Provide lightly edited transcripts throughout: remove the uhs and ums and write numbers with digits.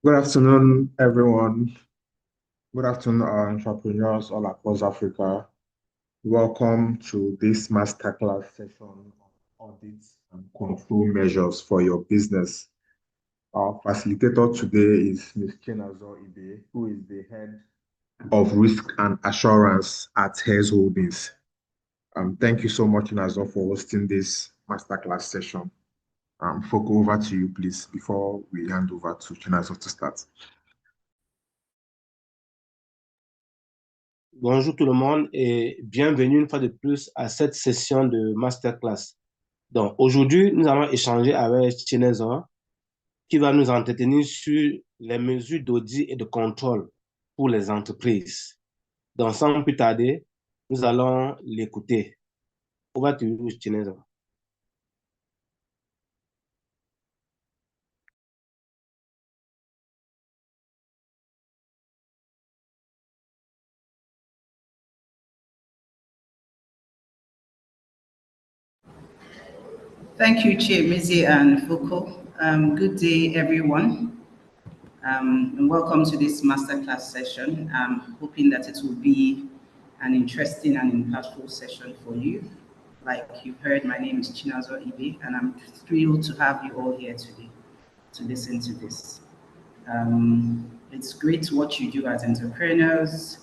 Good afternoon, everyone. Good afternoon, our entrepreneurs all across Africa. Welcome to this masterclass session on audits and control measures for your business. Our facilitator today is Ms. Chinazor Ibe, who is the head of risk and assurance at Hays Holdings. Thank you so much, Chinazor, for hosting this masterclass session. Foko, over to you, please, before we hand over to Chinazor to start. Bonjour tout le monde et bienvenue une fois de plus à cette session de masterclass. Donc aujourd'hui, nous allons échanger avec Chinezor qui va nous entretenir sur les mesures d'audit et de contrôle pour les entreprises. Donc sans plus tarder, nous allons l'écouter. Over to you, Chinezor. Thank you, Chair Mizi and Foucault. Good day, everyone, and welcome to this masterclass session. I'm hoping that it will be an interesting and impactful session for you. Like you heard, my name is Chinazor Ibe, and I'm thrilled to have you all here today to listen to this. It's great what you do as entrepreneurs,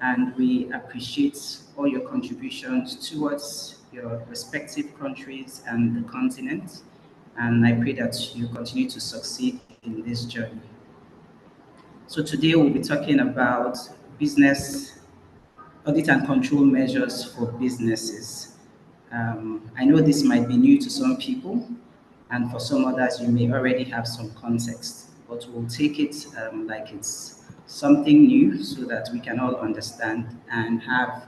and we appreciate all your contributions towards your respective countries and the continent. And I pray that you continue to succeed in this journey. So today we'll be talking about business audit and control measures for businesses. I know this might be new to some people, and for some others, you may already have some context, but we'll take it like it's something new so that we can all understand and have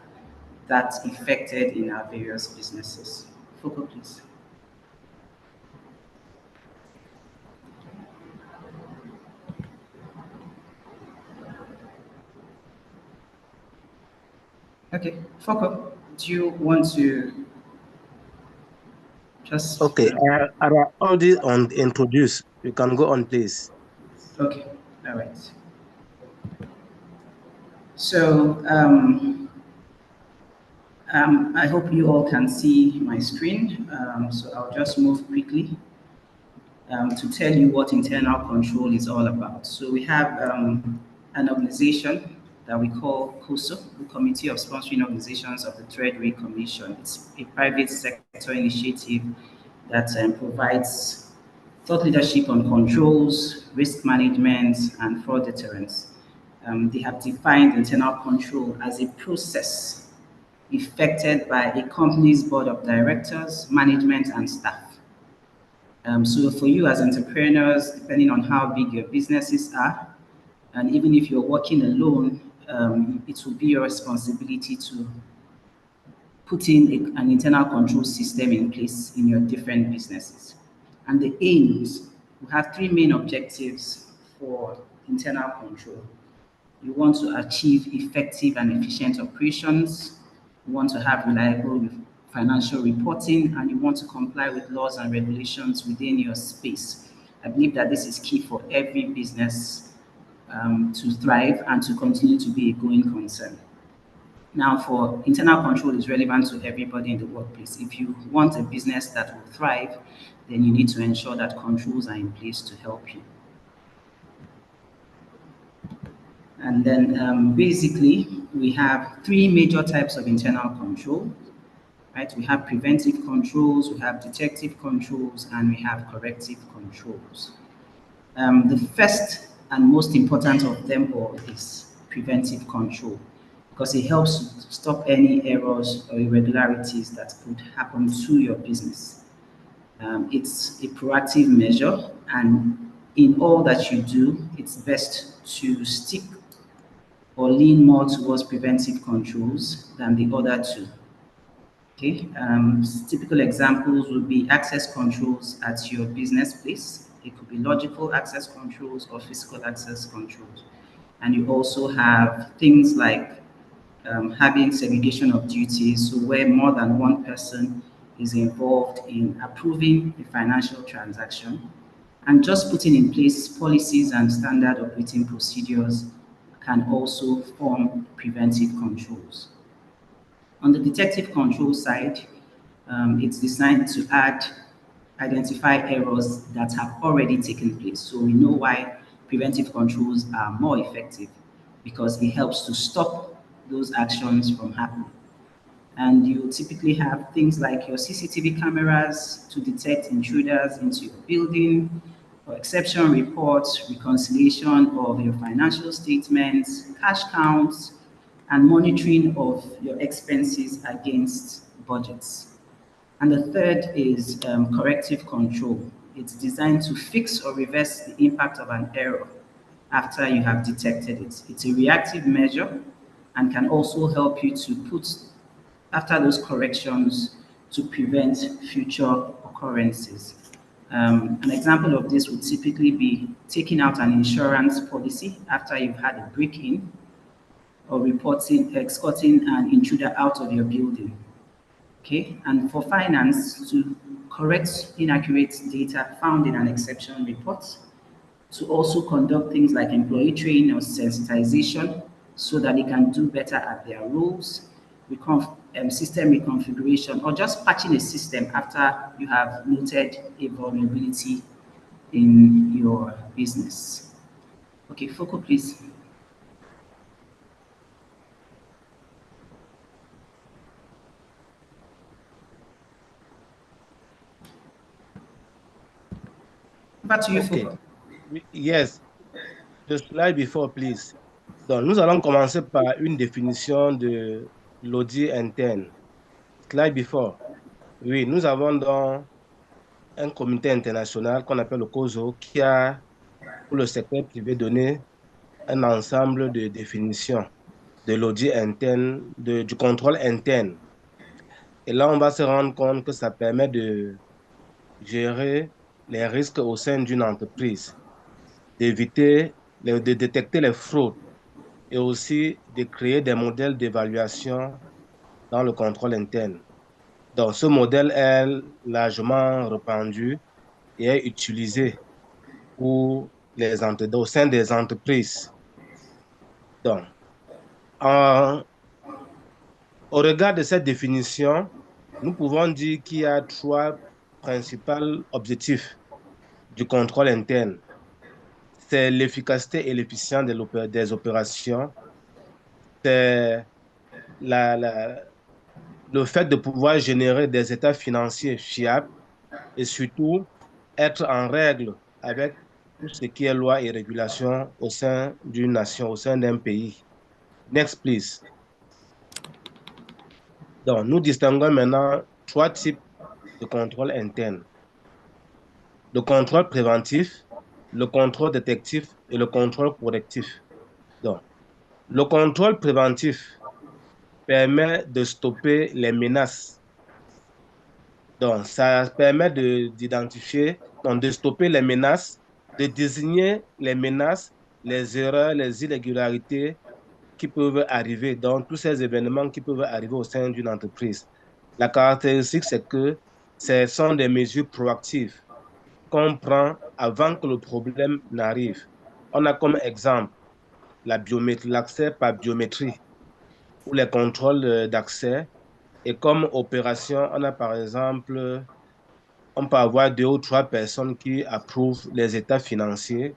that effected in our various businesses. Foucault, please. Okay, Foucault, do you want to just... Okay, our audit on introduce. You can go on, please. Okay, all right. So I hope you all can see my screen. So I'll just move quickly to tell you what internal control is all about. So we have an organization that we call COSO, the Committee of Sponsoring Organizations of the Treasury Commission. It's a private sector initiative that provides thought leadership on controls, risk management, and fraud deterrence. They have defined internal control as a process effected by a company's board of directors, management, and staff. So for you as entrepreneurs, depending on how big your businesses are, and even if you're working alone, it will be your responsibility to put in an internal control system in place in your different businesses. And the aims, we have three main objectives for internal control. You want to achieve effective and efficient operations. You want to have reliable financial reporting, and you want to comply with laws and regulations within your space. I believe that this is key for every business to thrive and to continue to be a going concern. Now, for internal control is relevant to everybody in the workplace. If you want a business that will thrive, then you need to ensure that controls are in place to help you. And then basically, we have three major types of internal control, right? We have preventive controls, we have detective controls, and we have corrective controls. The first and most important of them all is preventive control, because it helps stop any errors or irregularities that could happen to your business. It's a proactive measure, and in all that you do, it's best to stick or lean more towards preventive controls than the other two. Okay, typical examples would be access controls at your business place. It could be logical access controls or physical access controls. And you also have things like having segregation of duties, so where more than one person is involved in approving a financial transaction. And just putting in place policies and standard operating procedures can also form preventive controls. On the detective control side, it's designed to identify errors that have already taken place. So we know why preventive controls are more effective because it helps to stop those actions from happening. And you typically have things like your CCTV cameras to detect intruders into your building, or exception reports, reconciliation of your financial statements, cash counts, and monitoring of your expenses against budgets. And the third is corrective control. It's designed to fix or reverse the impact of an error after you have detected it. It's a reactive measure and can also help you to put after those corrections to prevent future occurrences. An example of this would typically be taking out an insurance policy after you've had a break-in or escorting an intruder out of your building. Okay, and for finance, to correct inaccurate data found in an exception report, to also conduct things like employee training or sensitization so that they can do better at their roles, system reconfiguration, or just patching a system after you have noted a vulnerability in your business. Okay, Foco, please. Back to you, OK. Foco. Yes, the slide before, please. Donc, nous allons commencer par une définition de l'audit interne. Slide before. Oui, nous avons donc un comité international qu'on appelle le COSO qui a, pour le secteur privé, donné un ensemble de définitions de l'audit interne, du contrôle interne. Et là, on va se rendre compte que ça permet de gérer les risques au sein d'une entreprise, d'éviter, de détecter les fraudes et aussi de créer des modèles d'évaluation dans le contrôle interne. Donc, ce modèle est largement répandu et est utilisé pour au sein des entreprises. Donc, en, au regard de cette définition, nous pouvons dire qu'il y a trois principaux objectifs du contrôle interne. C'est l'efficacité et l'efficience des opérations, c'est la, la, le fait de pouvoir générer des états financiers fiables et surtout être en règle avec tout ce qui est loi et régulation au sein d'une nation, au sein d'un pays. Next, please. Donc, nous distinguons maintenant trois types de contrôle interne. Le contrôle préventif, le contrôle détectif et le contrôle correctif. Donc, le contrôle préventif permet de stopper les menaces. Donc, ça permet d'identifier, de stopper les menaces, de désigner les menaces, les erreurs, les irrégularités qui peuvent arriver, donc tous ces événements qui peuvent arriver au sein d'une entreprise. La caractéristique, c'est que ce sont des mesures proactives qu'on prend avant que le problème n'arrive. On a comme exemple la biométrie, l'accès par biométrie ou les contrôles d'accès. Et comme opération, on a par exemple, on peut avoir deux ou trois personnes qui approuvent les états financiers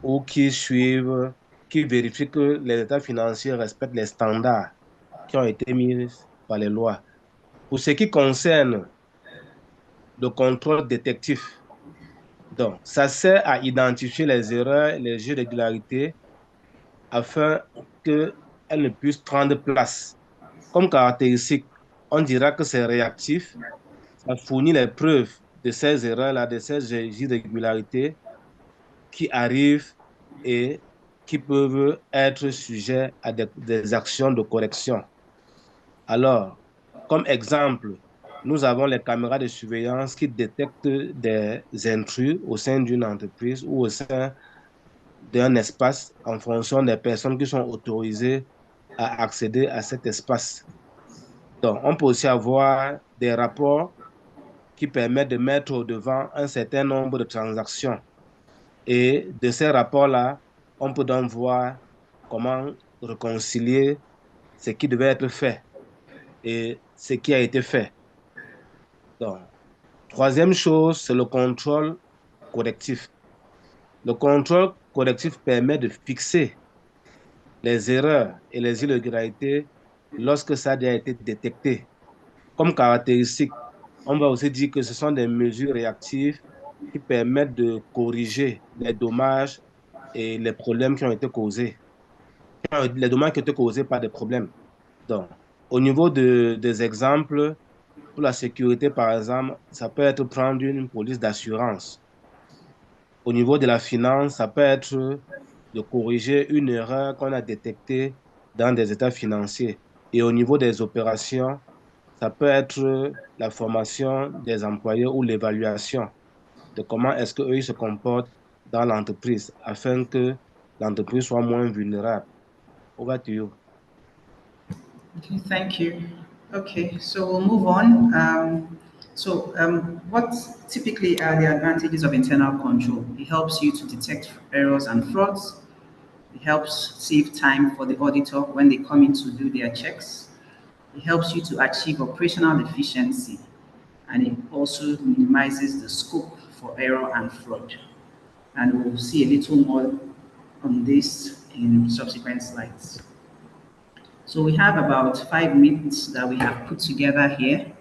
ou qui suivent, qui vérifient que les états financiers respectent les standards qui ont été mis par les lois. Pour ce qui concerne le contrôle détectif, donc, ça sert à identifier les erreurs, les irrégularités afin qu'elles ne puissent prendre place. Comme caractéristique, on dira que c'est réactif, ça fournit les preuves de ces erreurs-là, de ces irrégularités qui arrivent et qui peuvent être sujets à des actions de correction. Alors, comme exemple, nous avons les caméras de surveillance qui détectent des intrus au sein d'une entreprise ou au sein d'un espace en fonction des personnes qui sont autorisées à accéder à cet espace. Donc, on peut aussi avoir des rapports qui permettent de mettre au devant un certain nombre de transactions Et de ces rapports-là, on peut donc voir comment réconcilier ce qui devait être fait et ce qui a été fait. Donc, troisième chose, c'est le contrôle correctif. Le contrôle correctif permet de fixer les erreurs et les irrégularités lorsque ça a été détecté. Comme caractéristique, on va aussi dire que ce sont des mesures réactives qui permettent de corriger les dommages et les problèmes qui ont été causés, les dommages qui ont été causés par des problèmes. Donc, au niveau des exemples, pour la sécurité, par exemple, ça peut être prendre une police d'assurance. Au niveau de la finance, ça peut être de corriger une erreur qu'on a détectée dans des états financiers. Et au niveau des opérations, ça peut être la formation des employés ou l'évaluation de comment est-ce qu'eux ils se comportent dans l'entreprise afin que l'entreprise soit moins vulnérable. Over to you. Okay, thank you. Okay, so we'll move on. What typically are the advantages of internal control? It helps you to detect errors and frauds. It helps save time for the auditor when they come in to do their checks. It helps you to achieve operational efficiency, and it also minimizes the scope for error and fraud. And we'll see a little more on this in subsequent slides. So we have about 5 minutes that we have put together here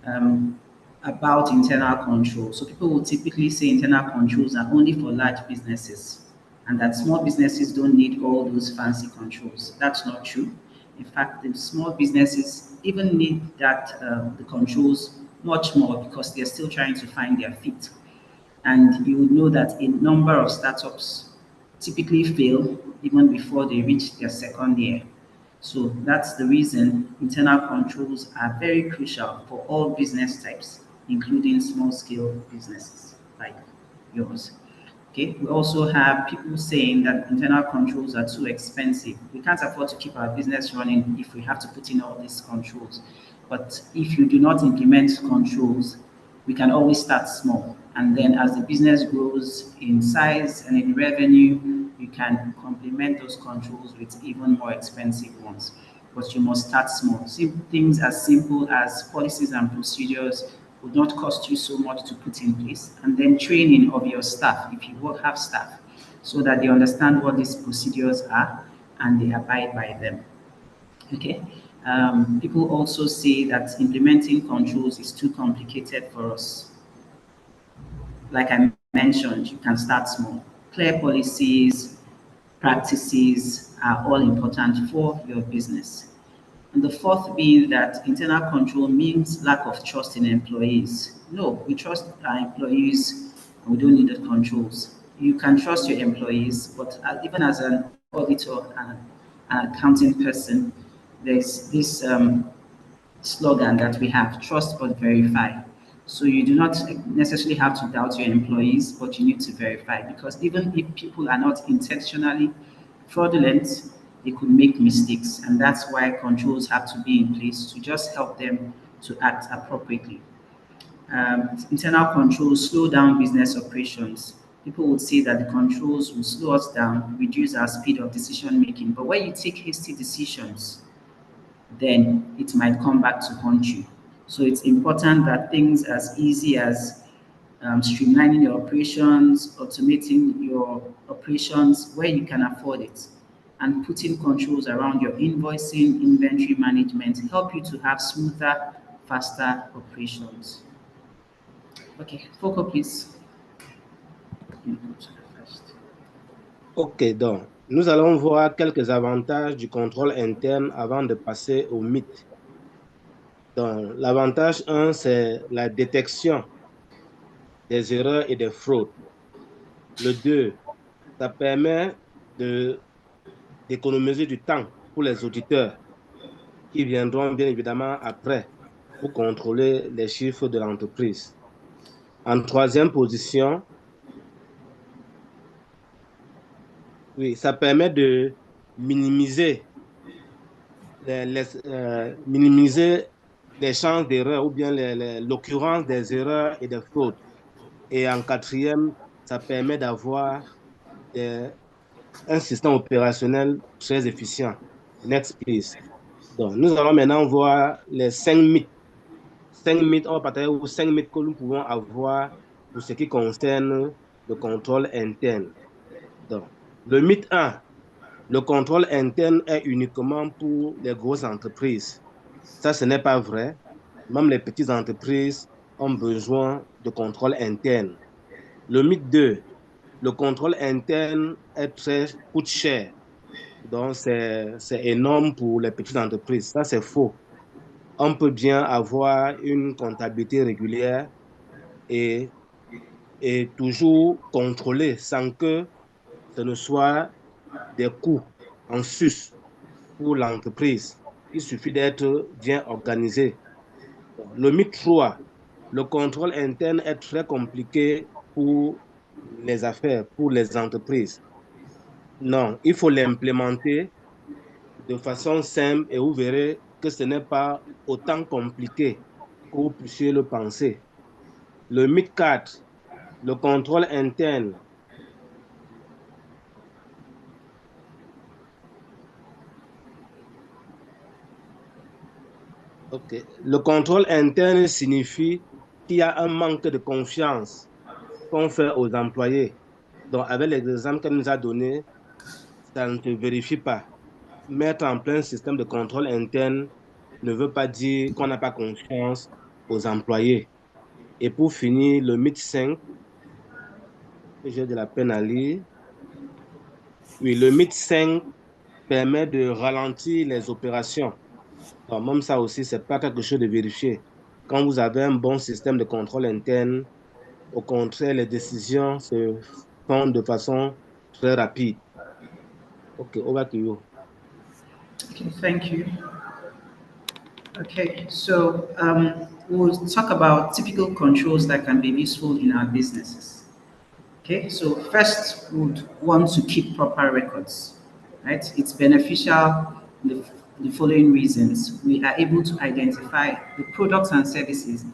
um, about internal control. So people will typically say internal controls are only for large businesses and that small businesses don't need all those fancy controls. That's not true. In fact, the small businesses even need the controls much more because they're still trying to find their feet. And you would know that a number of startups typically fail even before they reach their second year. So that's the reason internal controls are very crucial for all business types, including small scale businesses like yours. Okay, we also have people saying that internal controls are too expensive. We can't afford to keep our business running if we have to put in all these controls. But if you do not implement controls, we can always start small. And then as the business grows in size and in revenue, you can complement those controls with even more expensive ones. But you must start small. Things as simple as policies and procedures would not cost you so much to put in place. And then training of your staff, if you will have staff, so that they understand what these procedures are and they abide by them. Okay. People also say that implementing controls is too complicated for us. Like I mentioned, you can start small. Clear policies, practices are all important for your business. And the fourth being that internal control means lack of trust in employees. No, we trust our employees and we don't need the controls. You can trust your employees, but even as an auditor and an accounting person, there's this slogan that we have, trust but verify. So you do not necessarily have to doubt your employees, but you need to verify because even if people are not intentionally fraudulent, they could make mistakes. And that's why controls have to be in place to just help them to act appropriately. Internal controls slow down business operations. People would say that the controls will slow us down, reduce our speed of decision making. But when you take hasty decisions, then it might come back to haunt you. So it's important that things as easy as streamlining your operations, automating your operations where you can afford it, and putting controls around your invoicing, inventory management help you to have smoother, faster operations. Okay, Foco, please. You go to the first. OK, donc, nous allons voir quelques avantages du contrôle interne avant de passer au mythe. Donc, l'avantage 1, c'est la détection des erreurs et des fraudes. Le 2, ça permet d'économiser du temps pour les auditeurs qui viendront bien évidemment après pour contrôler les chiffres de l'entreprise. En troisième position, oui, ça permet de minimiser minimiser les chances d'erreur ou bien l'occurrence des erreurs et des fraudes. Et en quatrième, ça permet d'avoir un système opérationnel très efficient. Next, please. Donc, nous allons maintenant voir les 5 mythes. 5 mythes, on va partager aux 5 mythes que nous pouvons avoir pour ce qui concerne le contrôle interne. Donc, le mythe 1, le contrôle interne est uniquement pour les grosses entreprises. Ça, ce n'est pas vrai. Même les petites entreprises ont besoin de contrôle interne. Le mythe 2, le contrôle interne coûte cher. Donc, c'est énorme pour les petites entreprises. Ça, c'est faux. On peut bien avoir une comptabilité régulière et, et toujours contrôler sans que ce ne soit des coûts en sus pour l'entreprise. Il suffit d'être bien organisé. Le mythe 3, le contrôle interne est très compliqué pour les affaires, pour les entreprises. Non, il faut l'implémenter de façon simple et vous verrez que ce n'est pas autant compliqué que vous puissiez le penser. Le mythe 4, le contrôle interne. Ok. Le contrôle interne signifie qu'il y a un manque de confiance qu'on fait aux employés. Donc, avec les exemples qu'elle nous a donnés, ça ne se vérifie pas. Mettre en place un système de contrôle interne ne veut pas dire qu'on n'a pas confiance aux employés. Et pour finir, le mythe 5, que j'ai de la peine à lire. Oui, le mythe 5 permet de ralentir les opérations. Donc, même ça aussi, ce n'est pas quelque chose de vérifié. Quand vous avez un bon système de contrôle interne, au contraire, les décisions se font de façon très rapide. OK, over to you. Okay, thank you. Okay, so we'll talk about typical controls that can be useful in our businesses. Okay, so first, we would want to keep proper records, right? It's beneficial in the following reasons. We are able to identify the products and services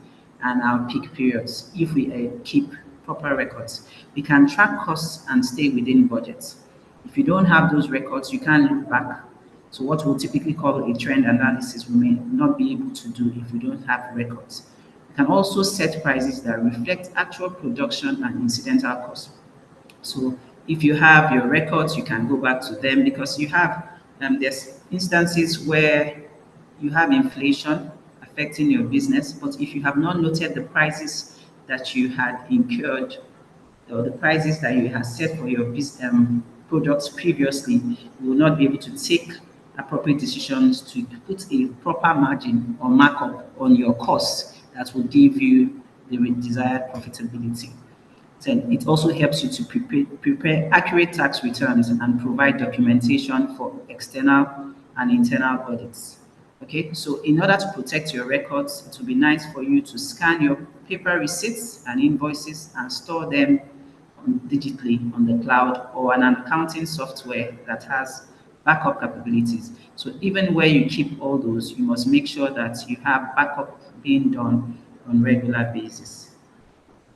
and our peak periods if we keep proper records. We can track costs and stay within budgets. If you don't have those records, you can't look back. So what we'll typically call a trend analysis, we may not be able to do if we don't have records. We can also set prices that reflect actual production and incidental costs. So if you have your records, you can go back to them because you have there's instances where you have inflation affecting your business, but if you have not noted the prices that you had incurred or the prices that you have set for your products previously, you will not be able to take appropriate decisions to put a proper margin or markup on your costs that will give you the desired profitability. Then it also helps you to prepare accurate tax returns and provide documentation for external and internal audits. Okay, so in order to protect your records, it would be nice for you to scan your paper receipts and invoices and store them digitally on the cloud or an accounting software that has backup capabilities. So even where you keep all those, you must make sure that you have backup being done on regular basis.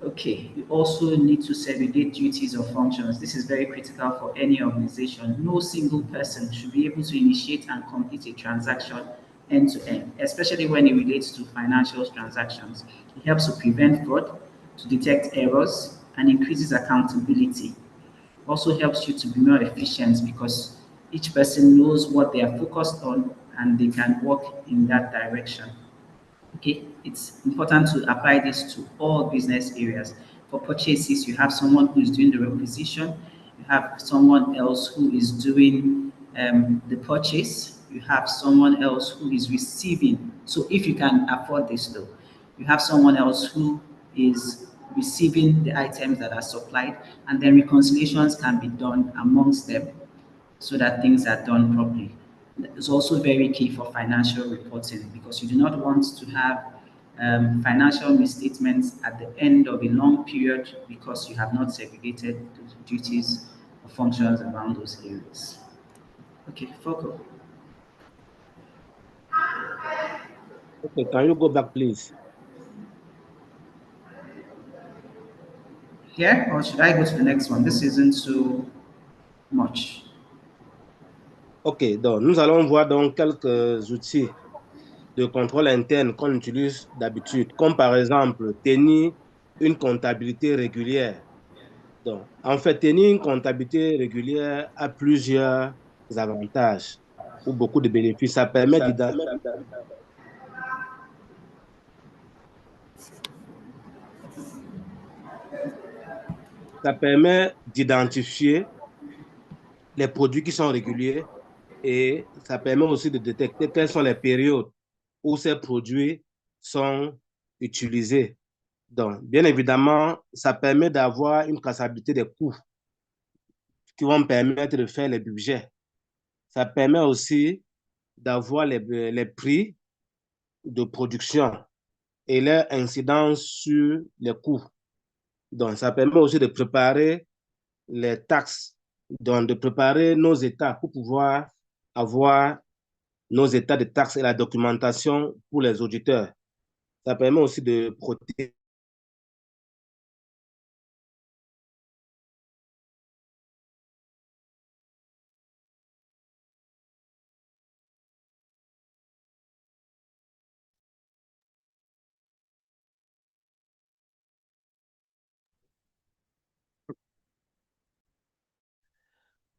Okay, you also need to segregate duties or functions. This is very critical for any organization. No single person should be able to initiate and complete a transaction end to end, especially when it relates to financial transactions. It helps to prevent fraud, to detect errors, and increases accountability. Also helps you to be more efficient because each person knows what they are focused on and they can work in that direction. Okay, it's important to apply this to all business areas. For purchases, you have someone who is doing the requisition, you have someone else who is doing the purchase, you have someone else who is receiving. So if you can afford this though, you have someone else who is receiving the items that are supplied, and then reconciliations can be done amongst them so that things are done properly. It's also very key for financial reporting because you do not want to have financial misstatements at the end of a long period because you have not segregated the duties or functions around those areas. Okay, Foco. Okay, can you go back, please? here, or should I go to the next one? This isn't too much. OK, donc nous allons voir donc quelques outils de contrôle interne qu'on utilise d'habitude, comme par exemple tenir une comptabilité régulière. Donc, en fait, tenir une comptabilité régulière a plusieurs avantages ou beaucoup de bénéfices. Ça permet d'identifier les produits qui sont réguliers et ça permet aussi de détecter quelles sont les périodes où ces produits sont utilisés. Donc, bien évidemment, ça permet d'avoir une traçabilité des coûts qui vont permettre de faire les budgets. Ça permet aussi d'avoir les prix de production et leur incidence sur les coûts. Donc, ça permet aussi de préparer les taxes, donc de préparer nos états pour pouvoir avoir nos états de taxes et la documentation pour les auditeurs. Ça permet aussi de protéger.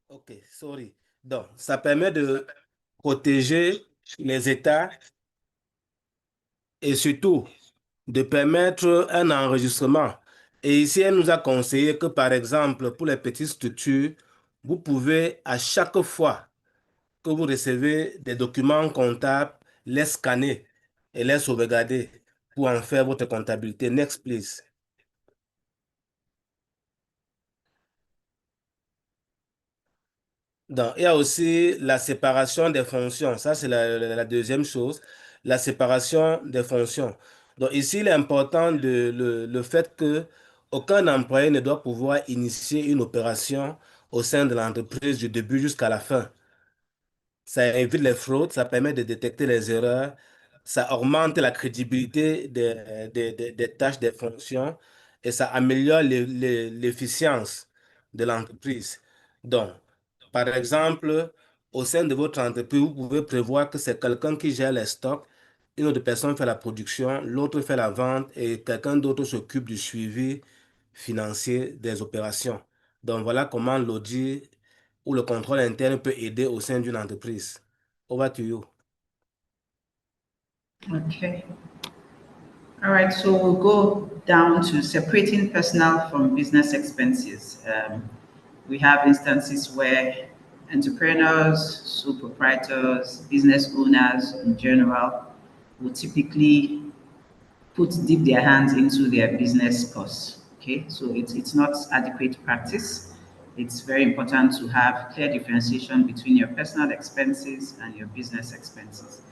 OK, sorry. Donc, ça permet de protéger les États et surtout de permettre un enregistrement. Et ici, elle nous a conseillé que, par exemple, pour les petites structures, vous pouvez à chaque fois que vous recevez des documents comptables, les scanner et les sauvegarder pour en faire votre comptabilité. Next, please. Donc, il y a aussi la séparation des fonctions. Ça, c'est la deuxième chose, la séparation des fonctions. Donc, ici, il est important le fait que aucun employé ne doit pouvoir initier une opération au sein de l'entreprise du début jusqu'à la fin. Ça évite les fraudes, ça permet de détecter les erreurs, ça augmente la crédibilité des tâches, des fonctions et ça améliore l'efficience de l'entreprise. Donc, par exemple, au sein de votre entreprise, vous pouvez prévoir que c'est quelqu'un qui gère les stocks, une autre personne fait la production, l'autre fait la vente et quelqu'un d'autre s'occupe du suivi financier des opérations. Donc, voilà comment l'audit ou le contrôle interne peut aider au sein d'une entreprise. Over to you. Okay. All right, so we'll go down to separating personal from business expenses. We have instances where entrepreneurs, sole proprietors, business owners in general will typically dip their hands into their business costs. Okay, so it's not adequate practice. It's very important to have clear differentiation between your personal expenses and your business expenses.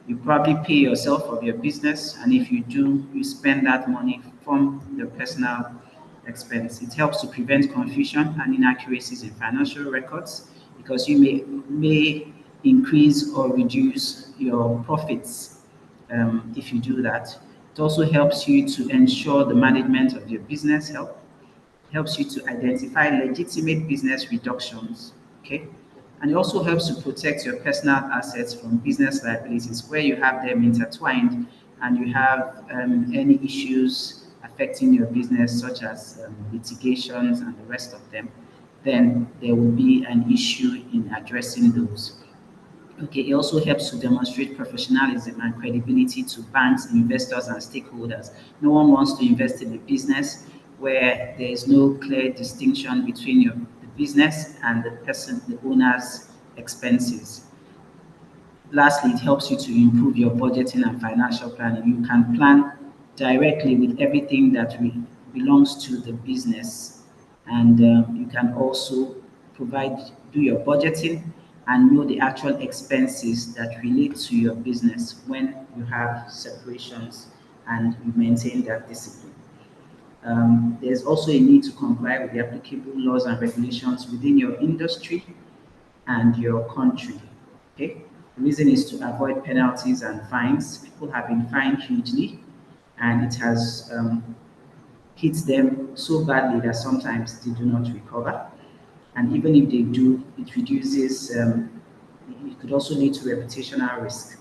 You probably pay yourself of your business, and if you do, you spend that money from the personal expense. It helps to prevent confusion and inaccuracies in financial records because you may increase or reduce your profits if you do that. It also helps you to ensure the management of your business health, helps you to identify legitimate business reductions, okay? And it also helps to protect your personal assets from business liabilities where you have them intertwined and you have any issues affecting your business, such as litigations and the rest of them, then there will be an issue in addressing those. Okay, it also helps to demonstrate professionalism and credibility to banks, investors, and stakeholders. No one wants to invest in a business where there is no clear distinction between the business and the person, the owner's expenses. Lastly, it helps you to improve your budgeting and financial planning. You can plan directly with everything that belongs to the business, and you can also do your budgeting and know the actual expenses that relate to your business when you have separations and you maintain that discipline. There's also a need to comply with the applicable laws and regulations within your industry and your country. Okay, the reason is to avoid penalties and fines. People have been fined hugely, and it has hits them so badly that sometimes they do not recover. And even if they do, it reduces, it could also lead to reputational risk.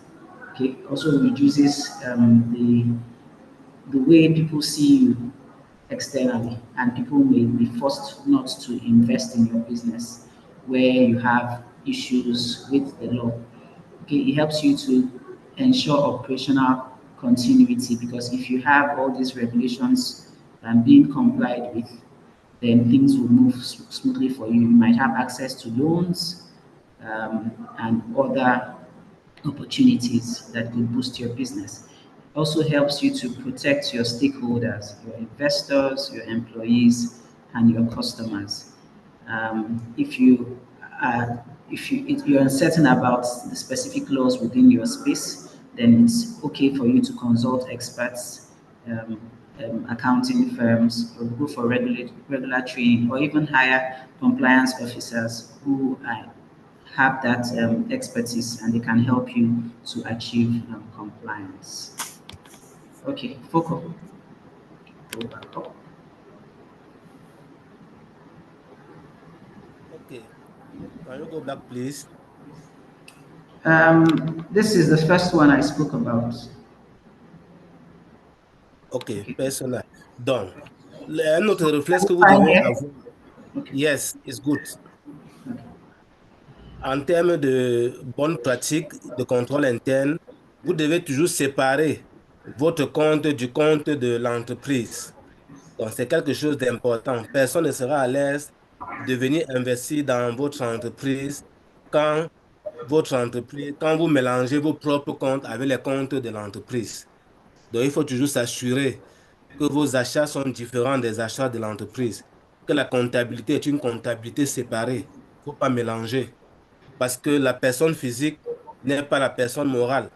Okay, also reduces the way people see you externally, and people may be forced not to invest in your business where you have issues with the law. Okay, it helps you to ensure operational continuity, because if you have all these regulations being complied with, then things will move smoothly for you. You might have access to loans and other opportunities that could boost your business. Also helps you to protect your stakeholders, your investors, your employees, and your customers. If you if you're uncertain about the specific laws within your space, then it's okay for you to consult experts, um, accounting firms, or go for regular training, or even hire compliance officers who have that expertise, and they can help you to achieve compliance. Okay, Foco. Go back up. Okay. Can you go back, please? This is the first one I spoke about. OK, Okay. personnel. Donc, un autre réflexe que vous Fine devez here. avoir, Okay. yes, is good. Okay. En termes de bonnes pratiques de contrôle interne, vous devez toujours séparer votre compte du compte de l'entreprise. Donc, c'est quelque chose d'important. Personne ne sera à l'aise de venir investir dans votre entreprise quand quand vous mélangez vos propres comptes avec les comptes de l'entreprise. Donc, il faut toujours s'assurer que vos achats sont différents des achats de l'entreprise, que la comptabilité est une comptabilité séparée. Il ne faut pas mélanger parce que la personne physique n'est pas la personne morale.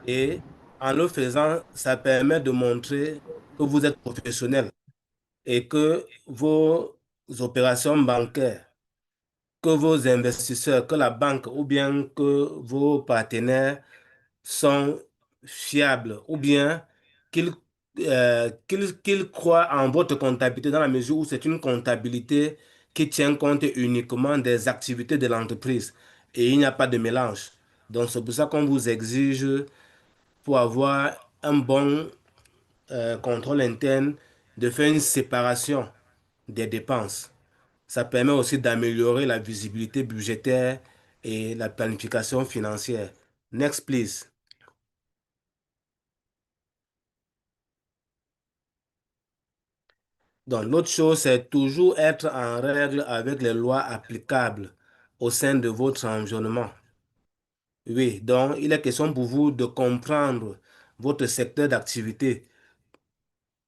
Et en le faisant, ça permet de montrer que vous êtes professionnel et que vos opérations bancaires, que vos investisseurs, que la banque ou bien que vos partenaires sont fiables ou bien qu'ils qu'ils croient en votre comptabilité dans la mesure où c'est une comptabilité qui tient compte uniquement des activités de l'entreprise et il n'y a pas de mélange. Donc c'est pour ça qu'on vous exige pour avoir un bon contrôle interne de faire une séparation des dépenses. Ça permet aussi d'améliorer la visibilité budgétaire et la planification financière. Next, please. Donc, l'autre chose, c'est toujours être en règle avec les lois applicables au sein de votre environnement. Oui, donc il est question pour vous de comprendre votre secteur d'activité.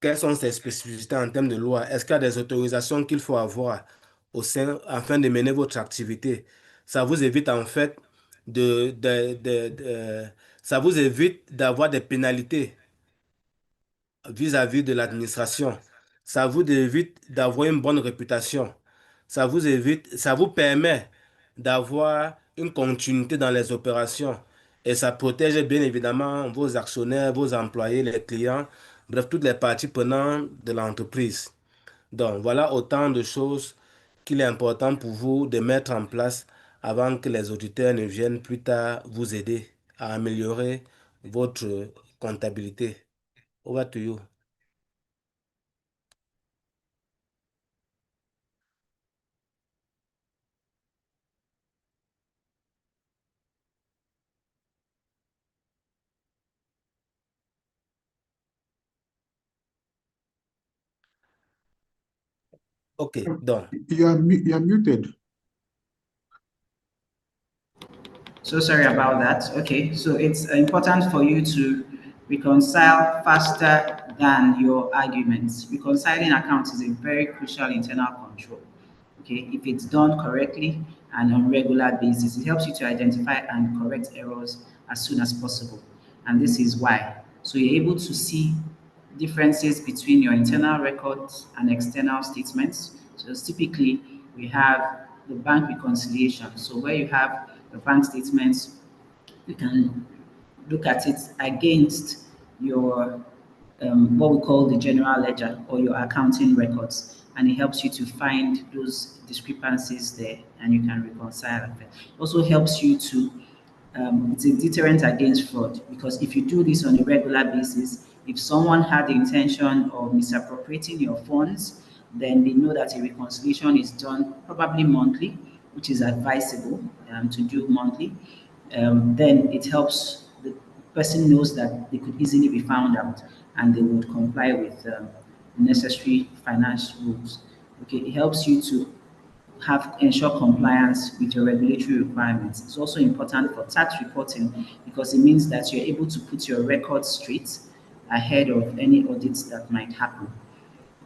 Quelles sont ses spécificités en termes de loi? Est-ce qu'il y a des autorisations qu'il faut avoir au sein afin de mener votre activité? Ça vous évite en fait ça vous évite d'avoir des pénalités vis-à-vis de l'administration. Ça vous évite d'avoir une bonne réputation. Ça vous permet d'avoir une continuité dans les opérations. Et ça protège bien évidemment vos actionnaires, vos employés, les clients, bref, toutes les parties prenantes de l'entreprise. Donc, voilà autant de choses qu'il est important pour vous de mettre en place avant que les auditeurs ne viennent plus tard vous aider à améliorer votre comptabilité. Over to you. OK, donc, You are muted. So sorry about that. Okay, so it's important for you to reconcile faster than your arguments. Reconciling accounts is a very crucial internal control. Okay, if it's done correctly and on regular basis, it helps you to identify and correct errors as soon as possible. And this is why. So you're able to see differences between your internal records and external statements. So typically, we have the bank reconciliation. So where you have the bank statements, you can look at it against your what we call the general ledger or your accounting records, and it helps you to find those discrepancies there and you can reconcile them. It also helps you to, it's a deterrent against fraud because if you do this on a regular basis, if someone had the intention of misappropriating your funds, then they know that a reconciliation is done probably monthly, which is advisable to do monthly. Then it helps the person knows that they could easily be found out and they would comply with necessary finance rules. Okay, it helps you to have ensure compliance with your regulatory requirements. It's also important for tax reporting because it means that you're able to put your records straight ahead of any audits that might happen.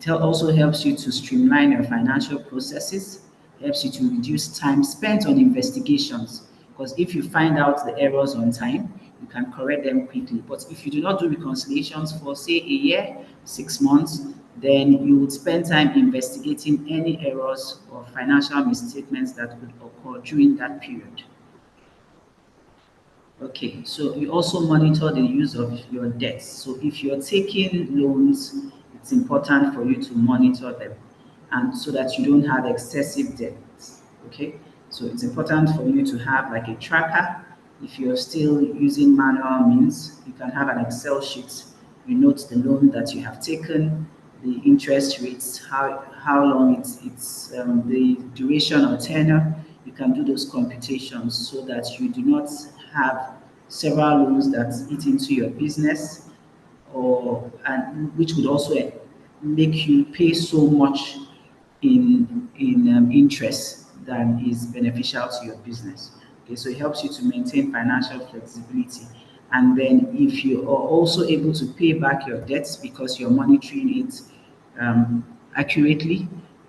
It also helps you to streamline your financial processes, helps you to reduce time spent on investigations. Because if you find out the errors on time, you can correct them quickly. But if you do not do reconciliations for, say, a year, 6 months, then you would spend time investigating any errors or financial misstatements that could occur during that period. Okay, so you also monitor the use of your debts. So if you're taking loans, it's important for you to monitor them and so that you don't have excessive debts. Okay, so it's important for you to have like a tracker. If you're still using manual means, you can have an Excel sheet. You note the loan that you have taken, the interest rates, how long it's the duration or tenor. You can do those computations so that you do not have several loans that eat into your business or and which would also make you pay so much in interest than is beneficial to your business. Okay, so it helps you to maintain financial flexibility. And then if you are also able to pay back your debts because you're monitoring it accurately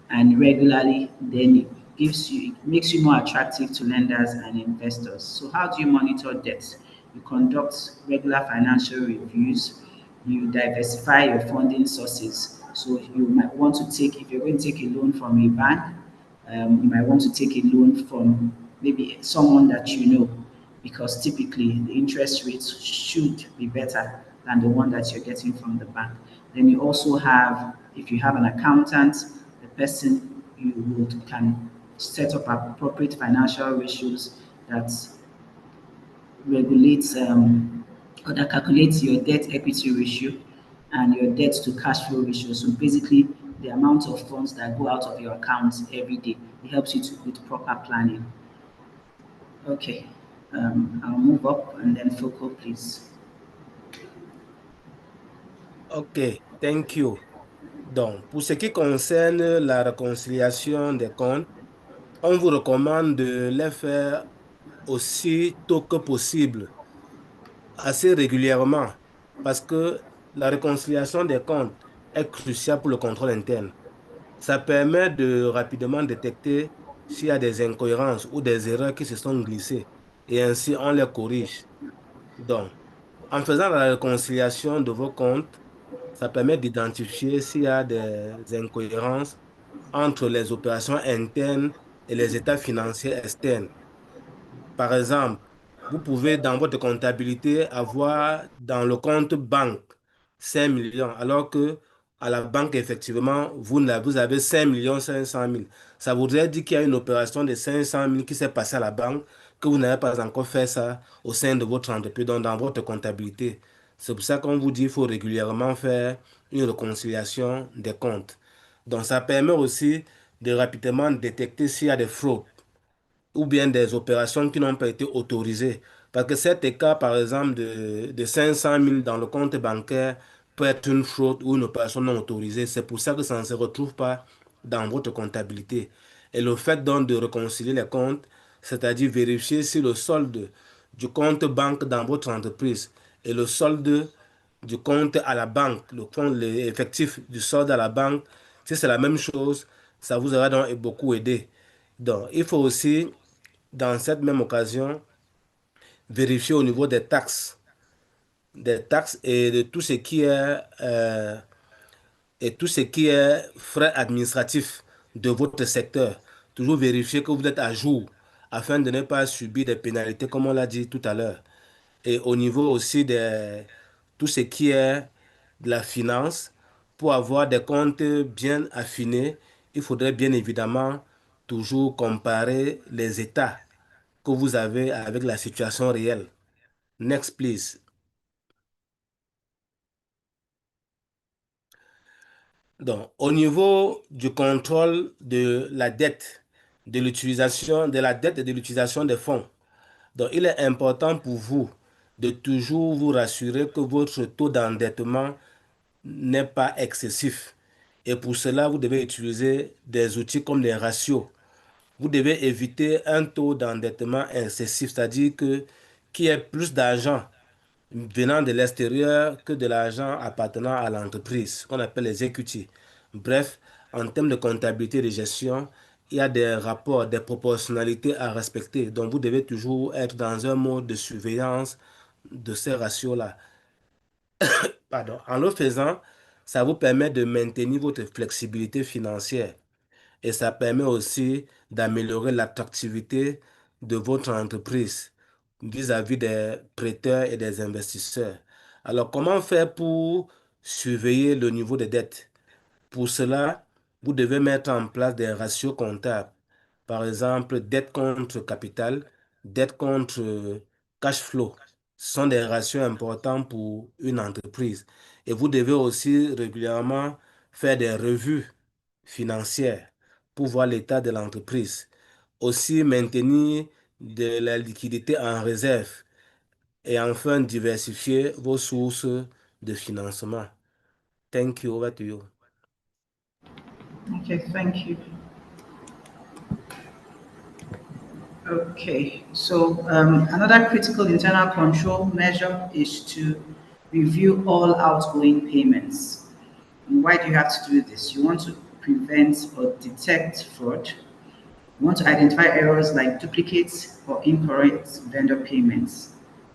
and regularly, then it makes you more attractive to lenders and investors. So how do you monitor debt? You conduct regular financial reviews, you diversify your funding sources. So you might want to take, if you're going to take a loan from a bank, you might want to take a loan from maybe someone that you know, because typically the interest rates should be better than the one that you're getting from the bank. Then you also have, if you have an accountant, the person you would can set up appropriate financial ratios that regulates or that calculates your debt equity ratio and your debt to cash flow ratio. So basically, the amount of funds that go out of your account every day. It helps you to with proper planning. Okay, I'll move up and then Foco, please. OK, thank you. Donc, pour ce qui concerne la réconciliation des comptes, on vous recommande de les faire aussi tôt que possible, assez régulièrement, parce que la réconciliation des comptes est cruciale pour le contrôle interne. Ça permet de rapidement détecter s'il y a des incohérences ou des erreurs qui se sont glissées, et ainsi on les corrige. Donc, en faisant la réconciliation de vos comptes, ça permet d'identifier s'il y a des incohérences entre les opérations internes et les états financiers externes. Par exemple, vous pouvez dans votre comptabilité avoir dans le compte banque 5 millions, alors que à la banque, effectivement, vous avez 5 500 000. Ça voudrait dire qu'il y a une opération de 500 000 qui s'est passée à la banque, que vous n'avez pas encore fait ça au sein de votre entreprise, donc dans votre comptabilité. C'est pour ça qu'on vous dit qu'il faut régulièrement faire une réconciliation des comptes. Donc, ça permet aussi de rapidement détecter s'il y a des fraudes ou bien des opérations qui n'ont pas été autorisées. Parce que cet écart, par exemple, de 500 000 dans le compte bancaire peut être une fraude ou une opération non autorisée. C'est pour ça que ça ne se retrouve pas dans votre comptabilité. Et le fait donc de réconcilier les comptes, c'est-à-dire vérifier si le solde du compte banque dans votre entreprise et le solde du compte à la banque, le compte l'effectif du solde à la banque, si c'est la même chose, ça vous aura donc beaucoup aidé. Donc, il faut aussi, dans cette même occasion, vérifier au niveau des taxes et de tout ce qui est, et tout ce qui est frais administratifs de votre secteur. Toujours vérifier que vous êtes à jour afin de ne pas subir des pénalités, comme on l'a dit tout à l'heure. Et au niveau aussi de tout ce qui est de la finance, pour avoir des comptes bien affinés, il faudrait bien évidemment toujours comparer les états que vous avez avec la situation réelle. Next, please. Donc, au niveau du contrôle de la dette, de l'utilisation de la dette et de l'utilisation des fonds, donc il est important pour vous de toujours vous rassurer que votre taux d'endettement n'est pas excessif. Et pour cela, vous devez utiliser des outils comme les ratios. Vous devez éviter un taux d'endettement excessif, c'est-à-dire que qu'il y ait plus d'argent venant de l'extérieur que de l'argent appartenant à l'entreprise, qu'on appelle les equity. Bref, en termes de comptabilité et de gestion, il y a des rapports, des proportionnalités à respecter. Donc, vous devez toujours être dans un mode de surveillance de ces ratios-là. Pardon. En le faisant, ça vous permet de maintenir votre flexibilité financière et ça permet aussi d'améliorer l'attractivité de votre entreprise vis-à-vis des prêteurs et des investisseurs. Alors, comment faire pour surveiller le niveau de dette? Pour cela, vous devez mettre en place des ratios comptables. Par exemple, dette contre capital, dette contre cash flow. Ce sont des ratios importants pour une entreprise. Et vous devez aussi régulièrement faire des revues financières pour voir l'état de l'entreprise. Aussi maintenir de la liquidité en réserve et enfin diversifier vos sources de financement. Thank you. Over to you. Okay, thank you. Okay, so another critical internal control measure is to review all outgoing payments. And why do you have to do this? You want to prevent or detect fraud. You want to identify errors like duplicates or incorrect vendor payments.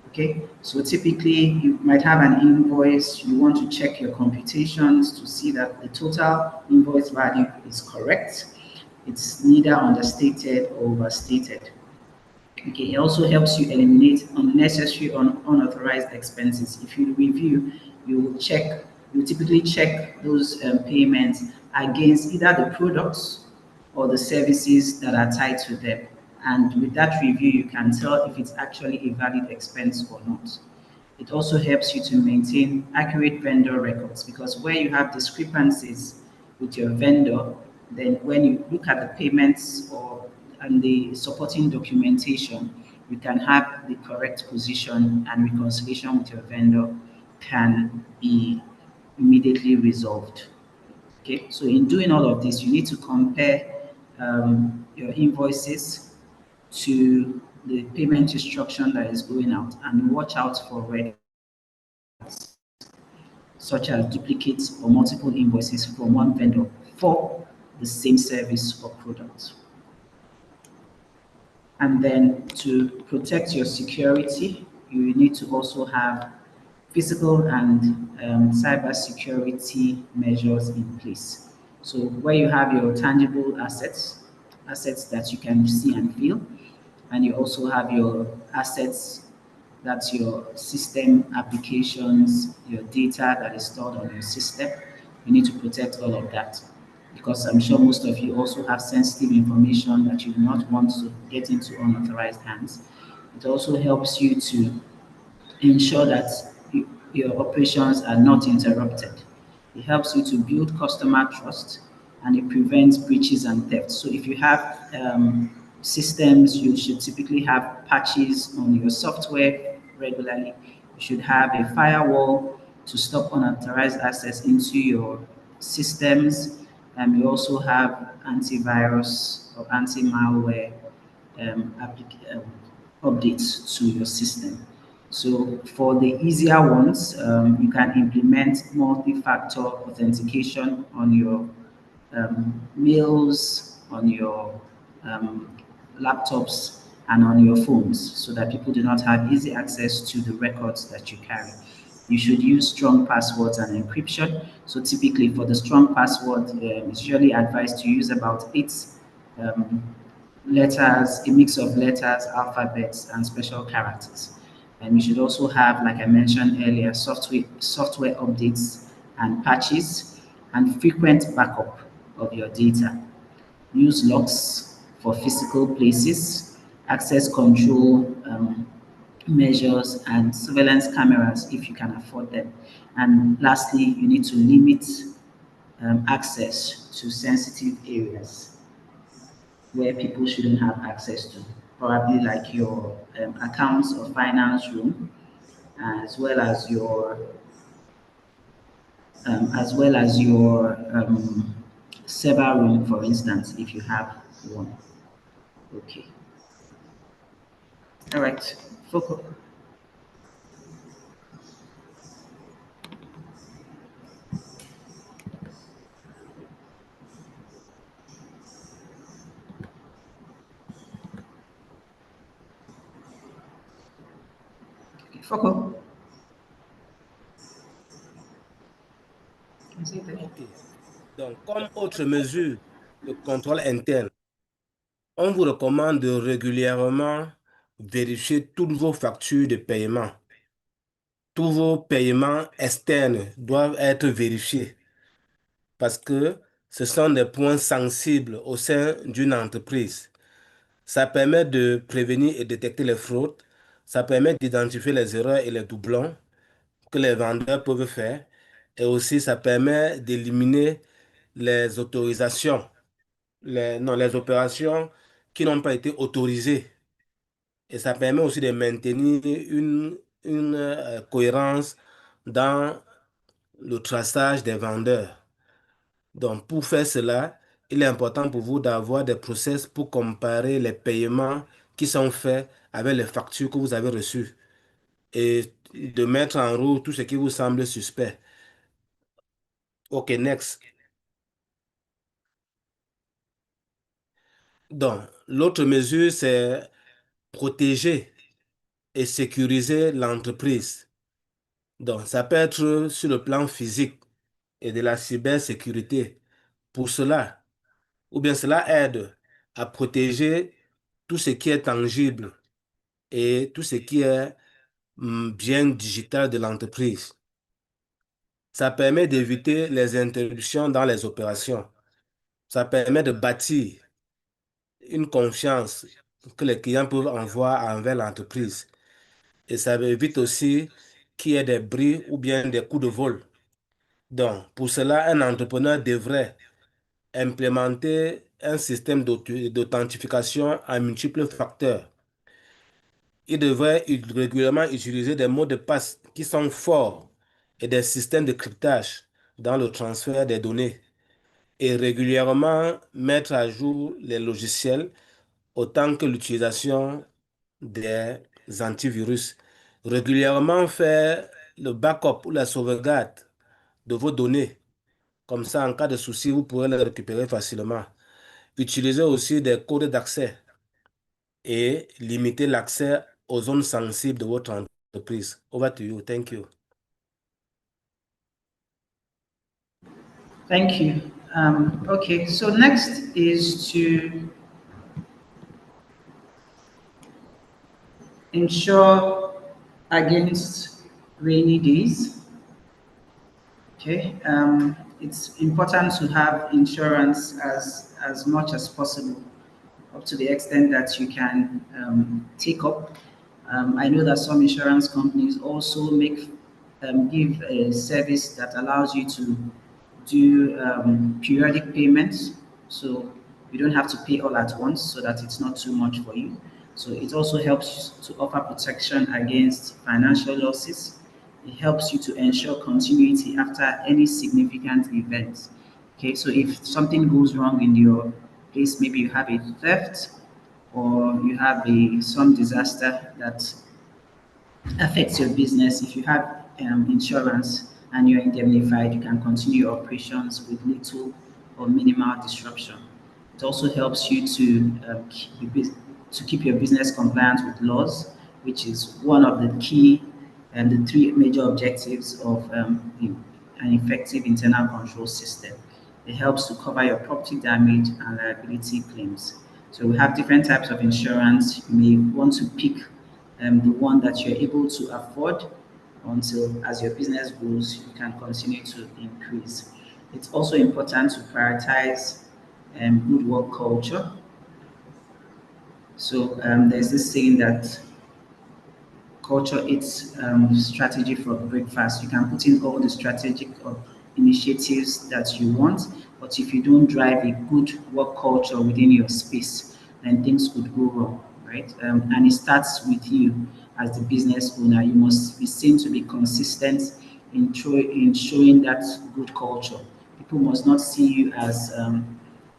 Okay, so typically you might have an invoice, you want to check your computations to see that the total invoice value is correct. It's neither understated or overstated. Okay, it also helps you eliminate unnecessary or unauthorized expenses. If you review, you will check, you typically check those payments against either the products or the services that are tied to them. And with that review, you can tell if it's actually a valid expense or not. It also helps you to maintain accurate vendor records because where you have discrepancies with your vendor, then when you look at the payments or and the supporting documentation, you can have the correct position and reconciliation with your vendor can be immediately resolved. Okay, so in doing all of this, you need to compare your invoices to the payment instruction that is going out and watch out for red flags, such as duplicates or multiple invoices from one vendor for the same service or product. And then to protect your security, you need to also have physical and cyber security measures in place. So where you have your tangible assets, assets that you can see and feel, and you also have your assets, that's your system applications, your data that is stored on your system. You need to protect all of that because I'm sure most of you also have sensitive information that you do not want to get into unauthorized hands. It also helps you to ensure that your operations are not interrupted. It helps you to build customer trust and it prevents breaches and theft. So if you have systems, you should typically have patches on your software regularly. You should have a firewall to stop unauthorized access into your systems. You also have antivirus or anti-malware updates to your system. So for the easier ones, you can implement multi-factor authentication on your mails, on your laptops, and on your phones so that people do not have easy access to the records that you carry. You should use strong passwords and encryption. So typically for the strong password, it's usually advised to use about 8 um, letters, a mix of letters, alphabets, and special characters. And you should also have, like I mentioned earlier, software updates and patches, and frequent backup of your data. Use locks for physical places, access control measures, and surveillance cameras if you can afford them. And lastly, you need to limit access to sensitive areas where people shouldn't have access to, probably like your accounts or finance room, as well as your server room, for instance, if you have one. Okay. All right. Focus. Focus. Is it there? OK. Donc, comme autre mesure de contrôle interne, on vous recommande de régulièrement vérifier toutes vos factures de paiement. Tous vos paiements externes doivent être vérifiés parce que ce sont des points sensibles au sein d'une entreprise. Ça permet de prévenir et détecter les fraudes. Ça permet d'identifier les erreurs et les doublons que les vendeurs peuvent faire. Et aussi, ça permet d'éliminer les autorisations, non, les opérations qui n'ont pas été autorisées. Et ça permet aussi de maintenir une cohérence dans le traçage des vendeurs. Donc, pour faire cela, il est important pour vous d'avoir des process pour comparer les paiements qui sont faits avec les factures que vous avez reçues et de mettre en route tout ce qui vous semble suspect. OK, next. Donc, l'autre mesure, c'est protéger et sécuriser l'entreprise. Donc, ça peut être sur le plan physique et de la cybersécurité. Pour cela, ou bien cela aide à protéger tout ce qui est tangible et tout ce qui est bien digital de l'entreprise. Ça permet d'éviter les interruptions dans les opérations. Ça permet de bâtir une confiance que les clients peuvent avoir envers l'entreprise. Et ça évite aussi qu'il y ait des bris ou bien des coups de vol. Donc, pour cela, un entrepreneur devrait implémenter un système d'authentification à multiples facteurs. Il devrait régulièrement utiliser des mots de passe qui sont forts et des systèmes de cryptage dans le transfert des données et régulièrement mettre à jour les logiciels autant que l'utilisation des antivirus. Régulièrement faire le backup ou la sauvegarde de vos données. Comme ça, en cas de souci, vous pourrez les récupérer facilement. Utilisez aussi des codes d'accès et limiter l'accès aux zones sensibles de votre entreprise. Over to you. Thank you. Thank you. Okay, so next is to ensure against rainy days. Okay, it's important to have insurance as much as possible, up to the extent that you can take up. I know that some insurance companies also give a service that allows you to do periodic payments, so you don't have to pay all at once, so that it's not too much for you. So it also helps to offer protection against financial losses. It helps you to ensure continuity after any significant event. Okay, so if something goes wrong in your place, maybe you have a theft or you have some disaster that affects your business. If you have insurance and you're indemnified, you can continue your operations with little or minimal disruption. It also helps you to keep your business compliant with laws, which is one of the key and the three major objectives of an effective internal control system. It helps to cover your property damage and liability claims. So we have different types of insurance. You may want to pick the one that you're able to afford, until as your business grows, you can continue to increase. It's also important to prioritize good work culture. So there's this saying that culture eats strategy for breakfast. You can put in all the strategic initiatives that you want, but if you don't drive a good work culture within your space, then things could go wrong, right? And it starts with you as the business owner. You must be seen to be consistent in showing that good culture. People must not see you as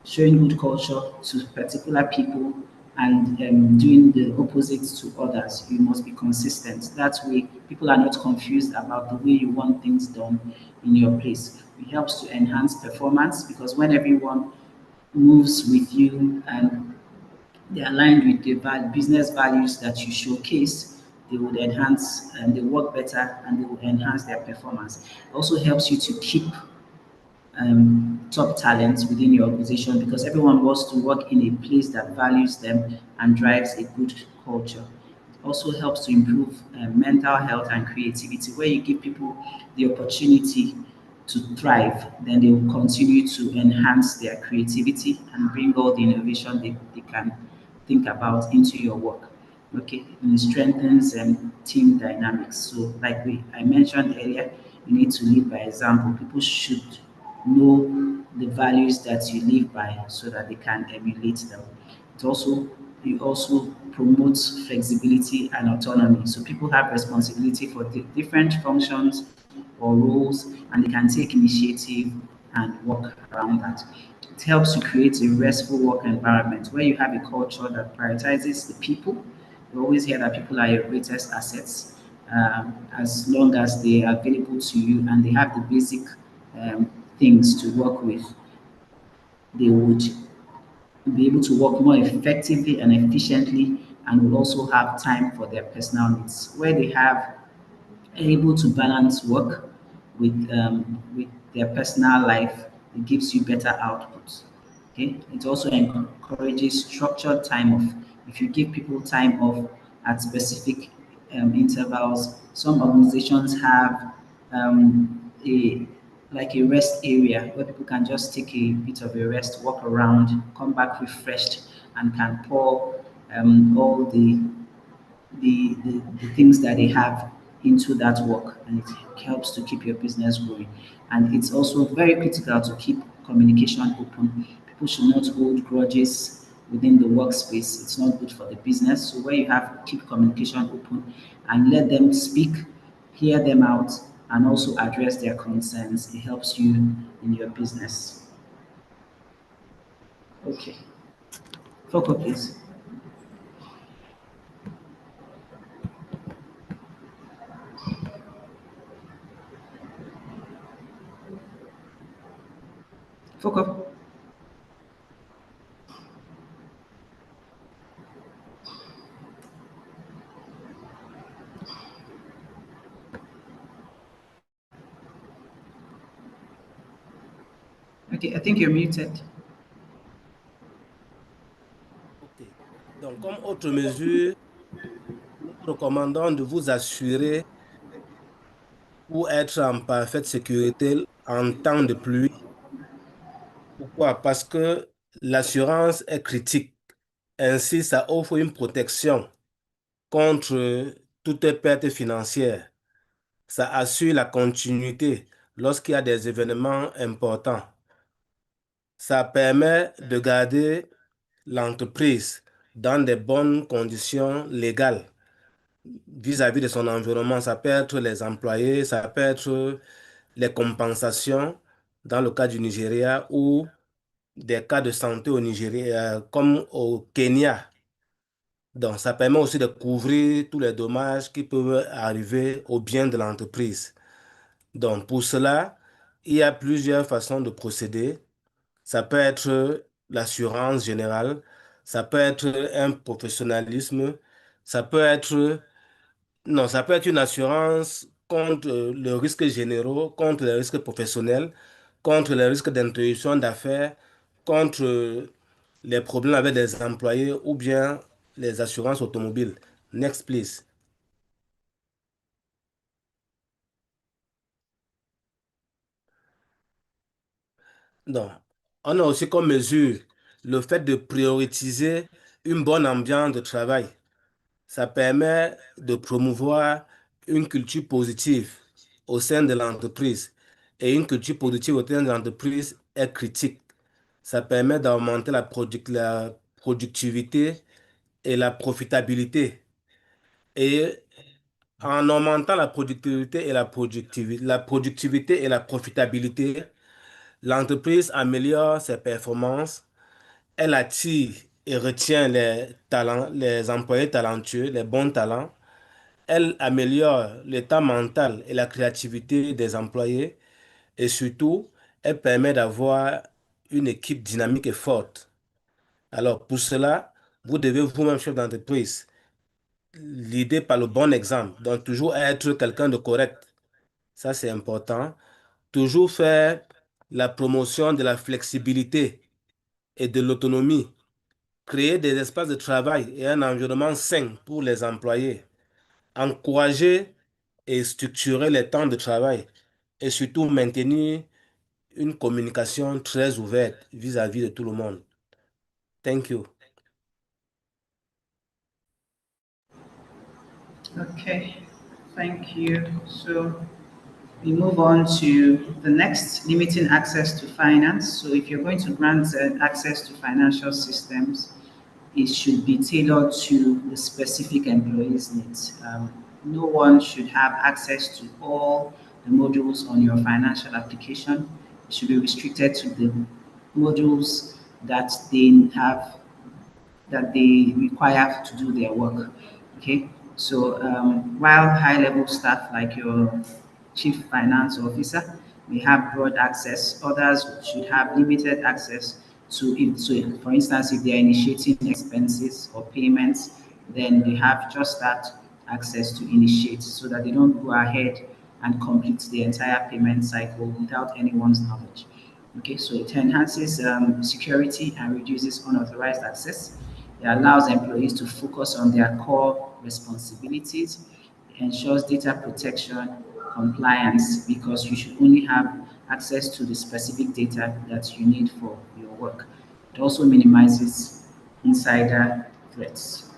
showing good culture to particular people and doing the opposite to others. You must be consistent. That way, people are not confused about the way you want things done in your place. It helps to enhance performance because when everyone moves with you and they're aligned with the business values that you showcase, they would enhance and they work better and they will enhance their performance. It also helps you to keep top talents within your organization because everyone wants to work in a place that values them and drives a good culture. It also helps to improve mental health and creativity, where you give people the opportunity to thrive, then they will continue to enhance their creativity and bring all the innovation they can think about into your work. Okay, and it strengthens team dynamics. So, like I mentioned earlier, you need to lead by example. People should know the values that you live by so that they can emulate them. It also promotes flexibility and autonomy. So people have responsibility for different functions or roles, and they can take initiative and work around that. It helps to create a restful work environment where you have a culture that prioritizes the people. You always hear that people are your greatest assets as long as they are available to you and they have the basic things to work with. They would be able to work more effectively and efficiently and will also have time for their personal needs. Where they have able to balance work with their personal life, it gives you better outputs. Okay, it also encourages structured time off. If you give people time off at specific intervals, some organizations have a like a rest area where people can just take a bit of a rest, walk around, come back refreshed, and can pour all the things that they have into that work, and it helps to keep your business growing. And it's also very critical to keep communication open. People should not hold grudges within the workspace. It's not good for the business. So where you have keep communication open and let them speak, hear them out, and also address their concerns, it helps you in your business. Okay. Focus, please. Focus. Okay, I think you're muted. OK. Donc, comme autre mesure, nous vous recommandons de vous assurer pour être en parfaite sécurité en temps de pluie. Pourquoi? Parce que l'assurance est critique. Ainsi, ça offre une protection contre toute perte financière. Ça assure la continuité lorsqu'il y a des événements importants. Ça permet de garder l'entreprise dans des bonnes conditions légales vis-à-vis de son environnement. Ça peut être les employés, ça peut être les compensations dans le cas du Nigeria ou des cas de santé au Nigeria, comme au Kenya. Donc, ça permet aussi de couvrir tous les dommages qui peuvent arriver au bien de l'entreprise. Donc, pour cela, il y a plusieurs façons de procéder. Ça peut être l'assurance générale, ça peut être un professionnalisme, ça peut être, non, ça peut être une assurance contre le risque généraux, contre les risques professionnels, contre les risques d'interruption d'affaires, contre les problèmes avec les employés ou bien les assurances automobiles. Next, please. Donc, on a aussi comme mesure le fait de prioriser une bonne ambiance de travail. Ça permet de promouvoir une culture positive au sein de l'entreprise. Et une culture positive au sein de l'entreprise est critique. Ça permet d'augmenter la productivité et la profitabilité. Et en augmentant la productivité et la profitabilité, l'entreprise améliore ses performances, elle attire et retient les talents, les employés talentueux, les bons talents. Elle améliore l'état mental et la créativité des employés et surtout, elle permet d'avoir une équipe dynamique et forte. Alors, pour cela, vous devez vous-même, chef d'entreprise, l'idée par le bon exemple. Donc, toujours être quelqu'un de correct. Ça, c'est important. Toujours faire la promotion de la flexibilité et de l'autonomie. Créer des espaces de travail et un environnement sain pour les employés. Encourager et structurer les temps de travail. Et surtout, maintenir une communication très ouverte vis-à-vis de tout le monde. Thank you. Okay, thank you. So we move on to the next, limiting access to finance. So if you're going to grant access to financial systems, it should be tailored to the specific employee's needs. No one should have access to all the modules on your financial application. It should be restricted to the modules that they require to do their work. Okay, so while high-level staff like your chief finance officer may have broad access, others should have limited access to it. So, for instance, if they are initiating expenses or payments, then they have just that access to initiate so that they don't go ahead and complete the entire payment cycle without anyone's knowledge. Okay, so it enhances security and reduces unauthorized access. It allows employees to focus on their core responsibilities, ensures data protection, compliance, because you should only have access to the specific data that you need for your work. It also minimizes insider threats.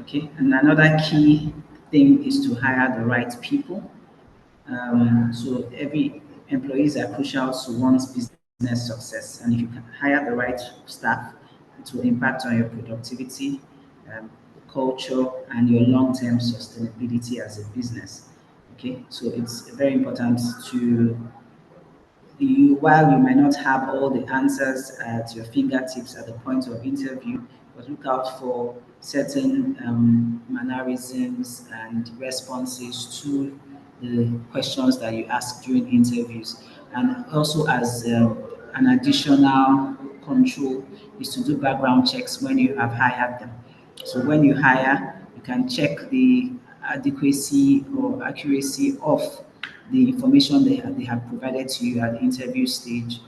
Okay, and another key thing is to hire the right people. So every employees are crucial to one's business success, and if you can hire the right staff, it will impact on your productivity, culture, and your long-term sustainability as a business. Okay, so it's very important to while you might not have all the answers at your fingertips at the point of interview, but look out for certain mannerisms and responses to the questions that you ask during interviews. And also, as an additional control, is to do background checks when you have hired them. So when you hire, you can check the adequacy or accuracy of the information they have provided to you at the interview stage.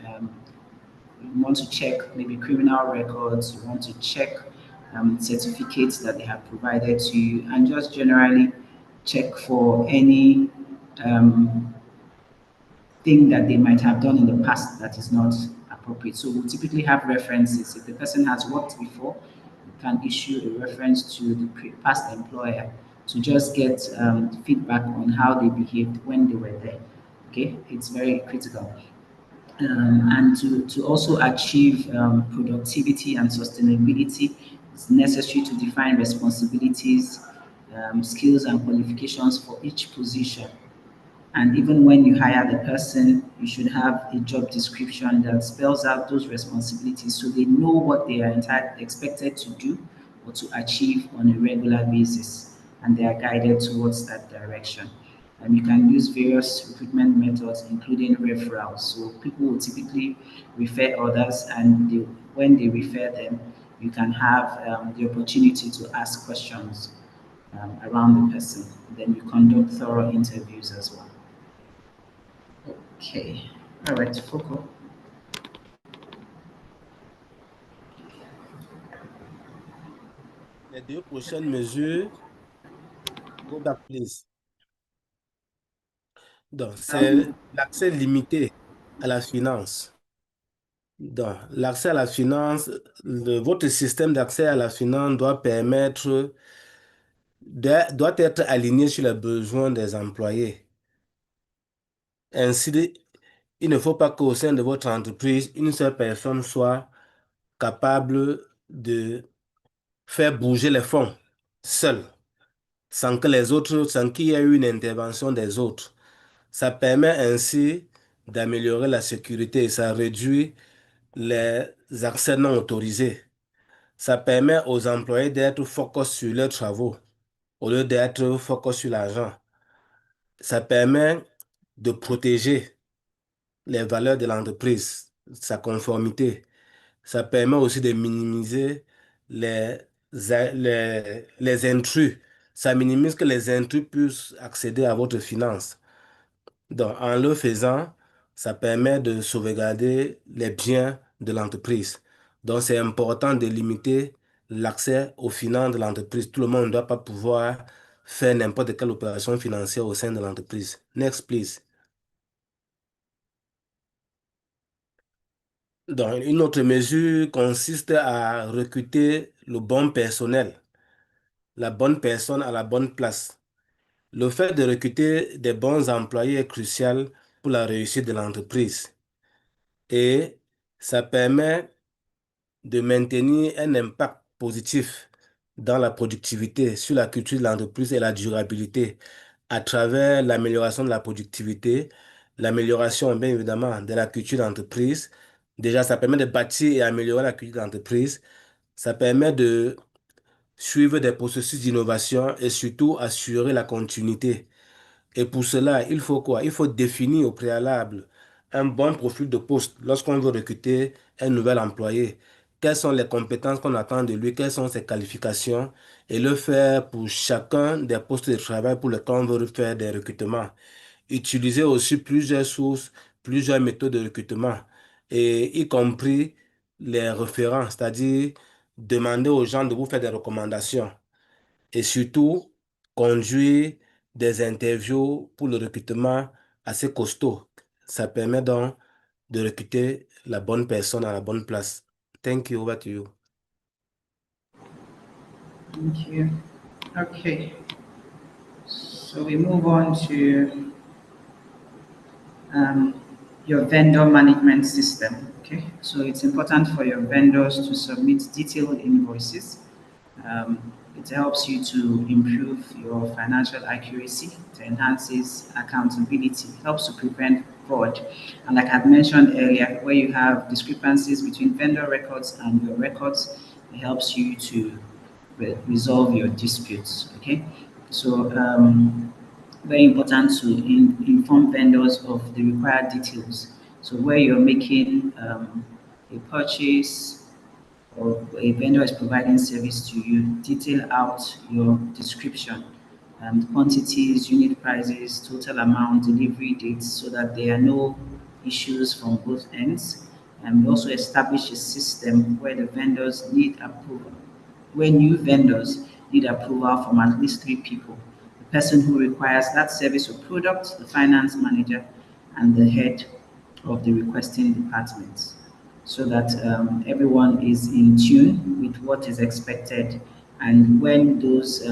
You want to check maybe criminal records, you want to check certificates that they have provided to you, and just generally check for any um, thing that they might have done in the past that is not appropriate. So we typically have references. If the person has worked before, you can issue a reference to the past employer to just get feedback on how they behaved when they were there. Okay, it's very critical. And to also achieve productivity and sustainability, it's necessary to define responsibilities, skills, and qualifications for each position. And even when you hire the person, you should have a job description that spells out those responsibilities so they know what they are expected to do or to achieve on a regular basis, and they are guided towards that direction. And you can use various recruitment methods, including referrals. So people will typically refer others, and when they refer them, you can have the opportunity to ask questions around the person. Then you conduct thorough interviews as well. Okay. All right, Foko. Les deux prochaines mesures, go back please. Donc, c'est l'accès limité à la finance. Donc, l'accès à la finance, votre système d'accès à la finance doit permettre, doit être aligné sur les besoins des employés. Ainsi, il ne faut pas qu'au sein de votre entreprise, une seule personne soit capable de faire bouger les fonds seul, sans qu'il y ait eu une intervention des autres. Ça permet ainsi d'améliorer la sécurité et ça réduit les accès non autorisés. Ça permet aux employés d'être focus sur leurs travaux au lieu d'être focus sur l'argent. Ça permet de protéger les valeurs de l'entreprise, sa conformité. Ça permet aussi de minimiser les, les intrus. Ça minimise que les intrus puissent accéder à votre finance. Donc, en le faisant, ça permet de sauvegarder les biens de l'entreprise. Donc, c'est important de limiter l'accès aux finances de l'entreprise. Tout le monde ne doit pas pouvoir faire n'importe quelle opération financière au sein de l'entreprise. Next, please. Donc, une autre mesure consiste à recruter le bon personnel, la bonne personne à la bonne place. Le fait de recruter des bons employés est crucial pour la réussite de l'entreprise et ça permet de maintenir un impact positif dans la productivité, sur la culture de l'entreprise et la durabilité à travers l'amélioration de la productivité, l'amélioration bien évidemment de la culture d'entreprise. Déjà, ça permet de bâtir et améliorer la culture d'entreprise. Ça permet de suivre des processus d'innovation et surtout assurer la continuité. Et pour cela, il faut quoi? Il faut définir au préalable un bon profil de poste lorsqu'on veut recruter un nouvel employé. Quelles sont les compétences qu'on attend de lui? Quelles sont ses qualifications? Et le faire pour chacun des postes de travail pour lesquels on veut faire des recrutements. Utiliser aussi plusieurs sources, plusieurs méthodes de recrutement, et y compris les référents, c'est-à-dire demander aux gens de vous faire des recommandations et surtout conduire des interviews pour le recrutement assez costaud. Ça permet donc de recruter la bonne personne à la bonne place. Thank you, over to you. Thank you. Okay, so we move on to your vendor management system. Okay, so it's important for your vendors to submit detailed invoices. It helps you to improve your financial accuracy, it enhances accountability, helps to prevent fraud. And like I mentioned earlier, where you have discrepancies between vendor records and your records, it helps you to resolve your disputes. Okay, so very important to inform vendors of the required details. So where you're making a purchase or a vendor is providing service to you, detail out your description, quantities, unit prices, total amount, delivery dates, so that there are no issues from both ends. And we also establish a system where the vendors need approval, where new vendors need approval from at least three people: the person who requires that service or product, the finance manager, and the head of the requesting department, so that everyone is in tune with what is expected. And when those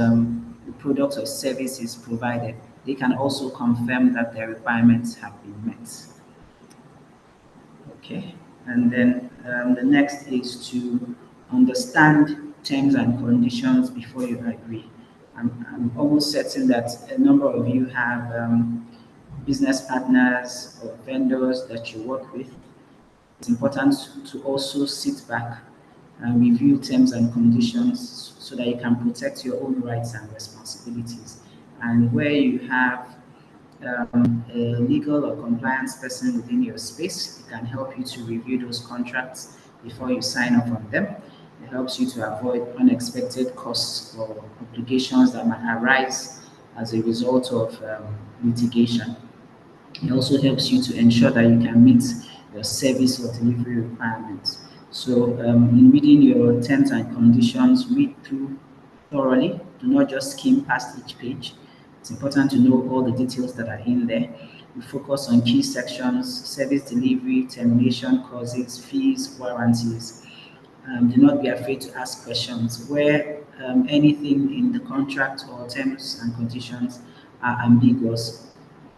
products or services provided, they can also confirm that their requirements have been met. Okay, and then the next is to understand terms and conditions before you agree. I'm almost certain that a number of you have business partners or vendors that you work with. It's important to also sit back and review terms and conditions so that you can protect your own rights and responsibilities. And where you have a legal or compliance person within your space, it can help you to review those contracts before you sign off on them. It helps you to avoid unexpected costs or obligations that might arise as a result of litigation. It also helps you to ensure that you can meet your service or delivery requirements. So, in reading your terms and conditions, read through thoroughly. Do not just skim past each page. It's important to know all the details that are in there. We focus on key sections, service delivery, termination causes, fees, warranties. Do not be afraid to ask questions. Where anything in the contract or terms and conditions are ambiguous,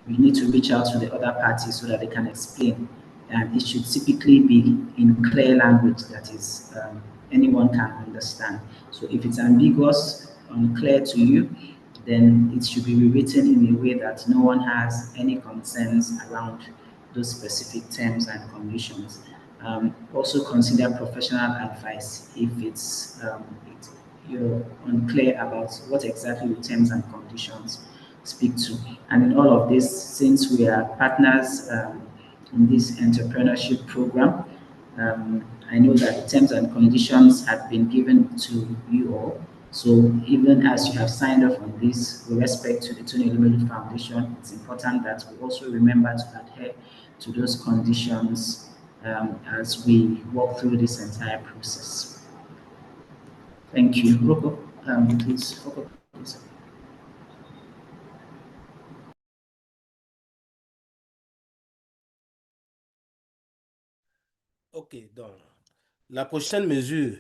you need to reach out to the other parties so that they can explain. And it should typically be in clear language that is anyone can understand. So if it's ambiguous, unclear to you, then it should be rewritten in a way that no one has any concerns around those specific terms and conditions. Also consider professional advice if you're unclear about what exactly the terms and conditions speak to. And in all of this, since we are partners in this entrepreneurship program, I know that the terms and conditions have been given to you all. So even as you have signed off on this, with respect to the Tony Elumelu Foundation, it's important that we also remember to adhere to those conditions as we walk through this entire process. Thank you. Rocco, please. Rocco, please. OK, donc, la prochaine mesure,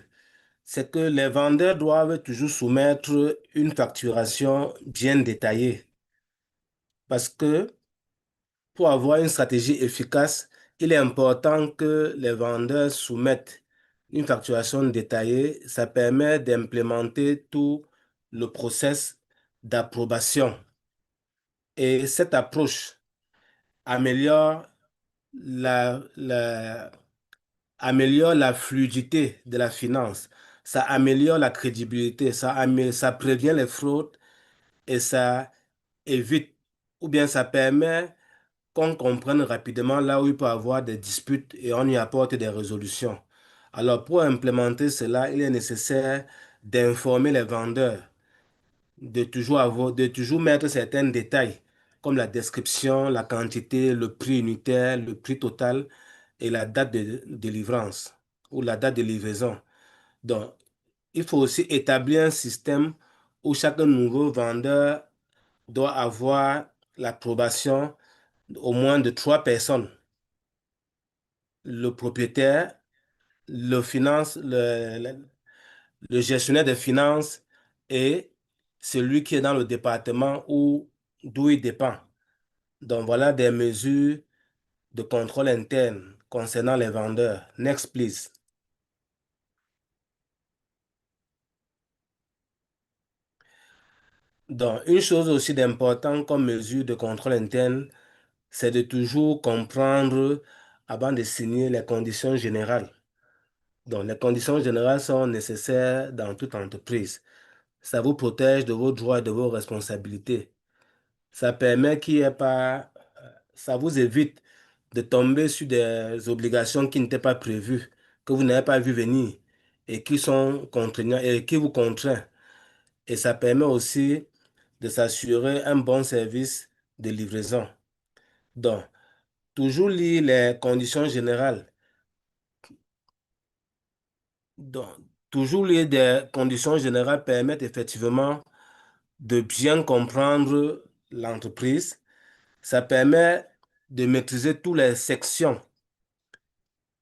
c'est que les vendeurs doivent toujours soumettre une facturation bien détaillée. Parce que pour avoir une stratégie efficace, il est important que les vendeurs soumettent une facturation détaillée. Ça permet d'implémenter tout le process d'approbation. Et cette approche améliore améliore la fluidité de la finance. Ça améliore la crédibilité. Ça prévient les fraudes et ça évite, ou bien ça permet qu'on comprenne rapidement là où il peut y avoir des disputes et on y apporte des résolutions. Alors, pour implémenter cela, il est nécessaire d'informer les vendeurs, de toujours mettre certains détails, comme la description, la quantité, le prix unitaire, le prix total et la date de livrance ou la date de livraison. Donc, il faut aussi établir un système où chaque nouveau vendeur doit avoir l'approbation au moins de 3 personnes. Le propriétaire, le gestionnaire des finances et celui qui est dans le département d'où il dépend. Donc voilà des mesures de contrôle interne concernant les vendeurs. Next, please. Donc, une chose aussi d'important comme mesure de contrôle interne, c'est de toujours comprendre avant de signer les conditions générales. Donc, les conditions générales sont nécessaires dans toute entreprise. Ça vous protège de vos droits et de vos responsabilités. Ça permet qu'il n'y ait pas, ça vous évite de tomber sur des obligations qui n'étaient pas prévues, que vous n'avez pas vu venir et qui sont contraignantes et qui vous contraignent. Et ça permet aussi de s'assurer un bon service de livraison. Donc, toujours lire les conditions générales. Donc, toujours lire des conditions générales permettent effectivement de bien comprendre l'entreprise. Ça permet de maîtriser toutes les sections.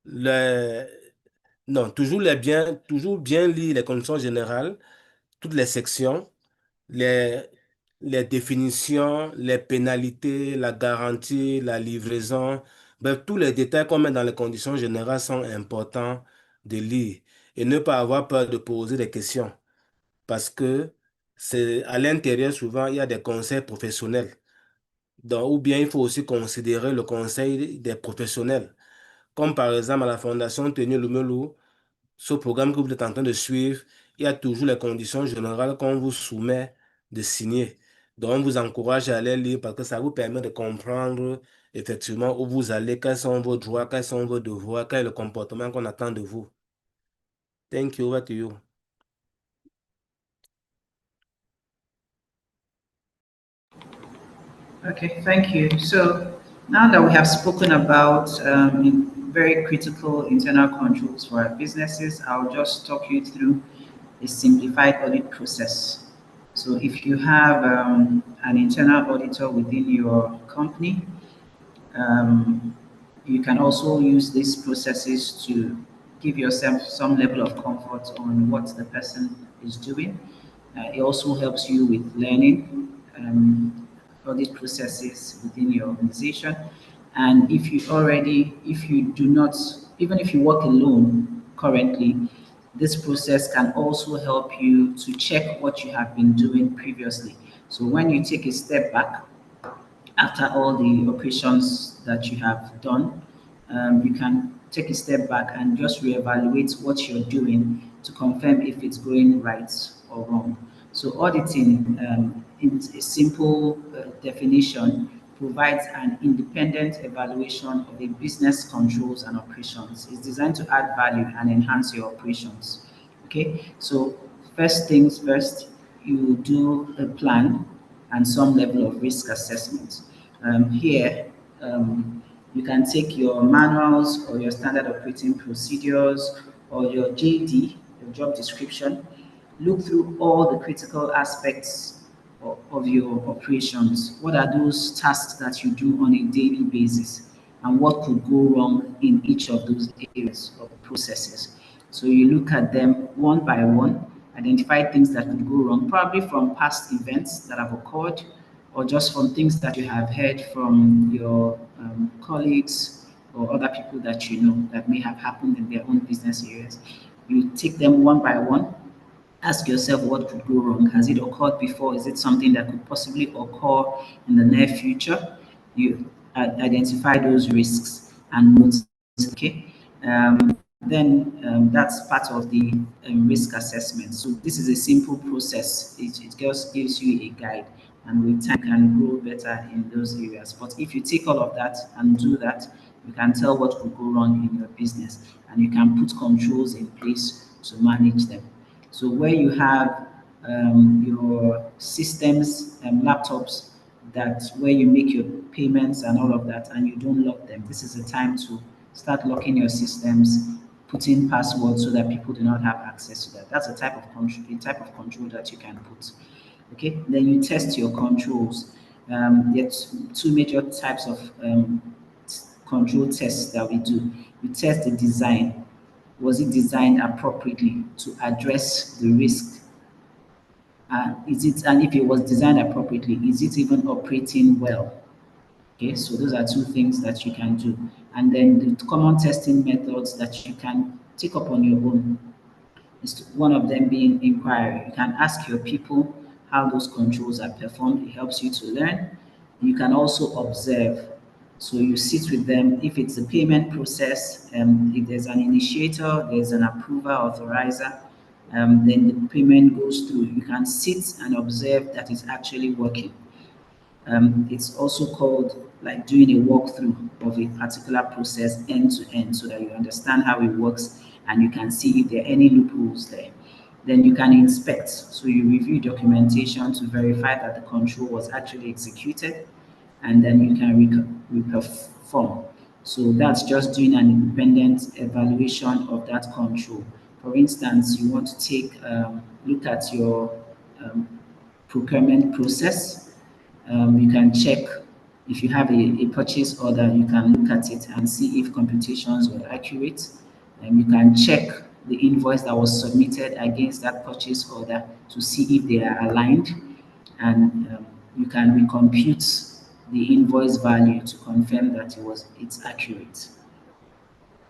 Les- Non, toujours bien lire les conditions générales, toutes les sections, les, les définitions, les pénalités, la garantie, la livraison. Bref, tous les détails qu'on met dans les conditions générales sont importants de lire et ne pas avoir peur de poser des questions parce que c'est à l'intérieur, souvent, il y a des conseils professionnels. Donc, ou bien il faut aussi considérer le conseil des professionnels. Comme par exemple à la Fondation Tony Lumelu, ce programme que vous êtes en train de suivre, il y a toujours les conditions générales qu'on vous soumet de signer. Donc, on vous encourage à aller lire parce que ça vous permet de comprendre effectivement où vous allez, quels sont vos droits, quels sont vos devoirs, quel est le comportement qu'on attend de vous. Thank you, over to you. Okay, thank you. So now that we have spoken about very critical internal controls for our businesses, I'll just talk you through a simplified audit process. So if you have an internal auditor within your company, You can also use these processes to give yourself some level of comfort on what the person is doing. It also helps you with learning audit processes within your organization. And if you do not, even if you work alone currently, this process can also help you to check what you have been doing previously. So when you take a step back after all the operations that you have done, you can take a step back and just reevaluate what you're doing to confirm if it's going right or wrong. So auditing, in a simple definition, provides an independent evaluation of a business controls and operations. It's designed to add value and enhance your operations. Okay, so first things first, you do a plan and some level of risk assessment. Here, you can take your manuals or your standard operating procedures or your JD, your job description, look through all the critical aspects of your operations. What are those tasks that you do on a daily basis? And what could go wrong in each of those areas or processes? So you look at them one by one, identify things that could go wrong, probably from past events that have occurred or just from things that you have heard from your colleagues or other people that you know that may have happened in their own business areas. You take them one by one, ask yourself what could go wrong. Has it occurred before? Is it something that could possibly occur in the near future? You identify those risks and note, okay? Then that's part of the risk assessment. So this is a simple process. It just gives you a guide, and with time you can grow better in those areas. But if you take all of that and do that, you can tell what could go wrong in your business, and you can put controls in place to manage them. So where you have your systems, laptops, that where you make your payments and all of that, and you don't lock them, this is the time to start locking your systems, putting passwords so that people do not have access to that. That's the type of control that you can put. Okay, then you test your controls. There's two major types of control tests that we do. We test the design. Was it designed appropriately to address the risk? And if it was designed appropriately, is it even operating well? Okay, so those are two things that you can do. And then the common testing methods that you can take up on your own is one of them being inquiry. You can ask your people how those controls are performed. It helps you to learn. You can also observe. So you sit with them. If it's a payment process, if there's an initiator, there's an approver, authorizer, then the payment goes through. You can sit and observe that it's actually working. It's also called like doing a walkthrough of a particular process end to end so that you understand how it works and you can see if there are any loopholes there. Then you can inspect. So you review documentation to verify that the control was actually executed, and then you can re-perform. So that's just doing an independent evaluation of that control. For instance, you want to take look at your procurement process. You can check if you have a purchase order, you can look at it and see if computations were accurate. And you can check the invoice that was submitted against that purchase order to see if they are aligned. And you can recompute the invoice value to confirm that it's accurate.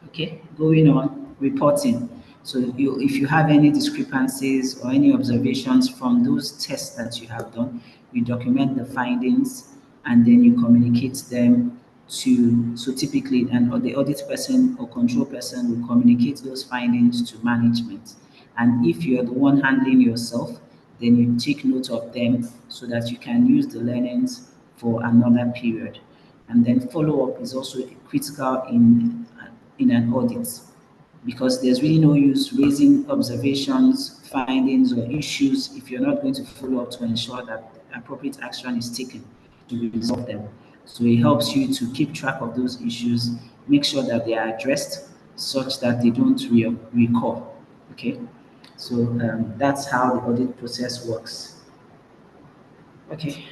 Okay, going on, reporting. So if you have any discrepancies or any observations from those tests that you have done, you document the findings and then you communicate them so typically, or the audit person or control person will communicate those findings to management. And if you're the one handling yourself, then you take note of them so that you can use the learnings for another period. And then follow up is also critical in an audit because there's really no use raising observations, findings, or issues if you're not going to follow up to ensure that appropriate action is taken to resolve them. So it helps you to keep track of those issues, make sure that they are addressed such that they don't recur. Okay, so that's how the audit process works. Okay.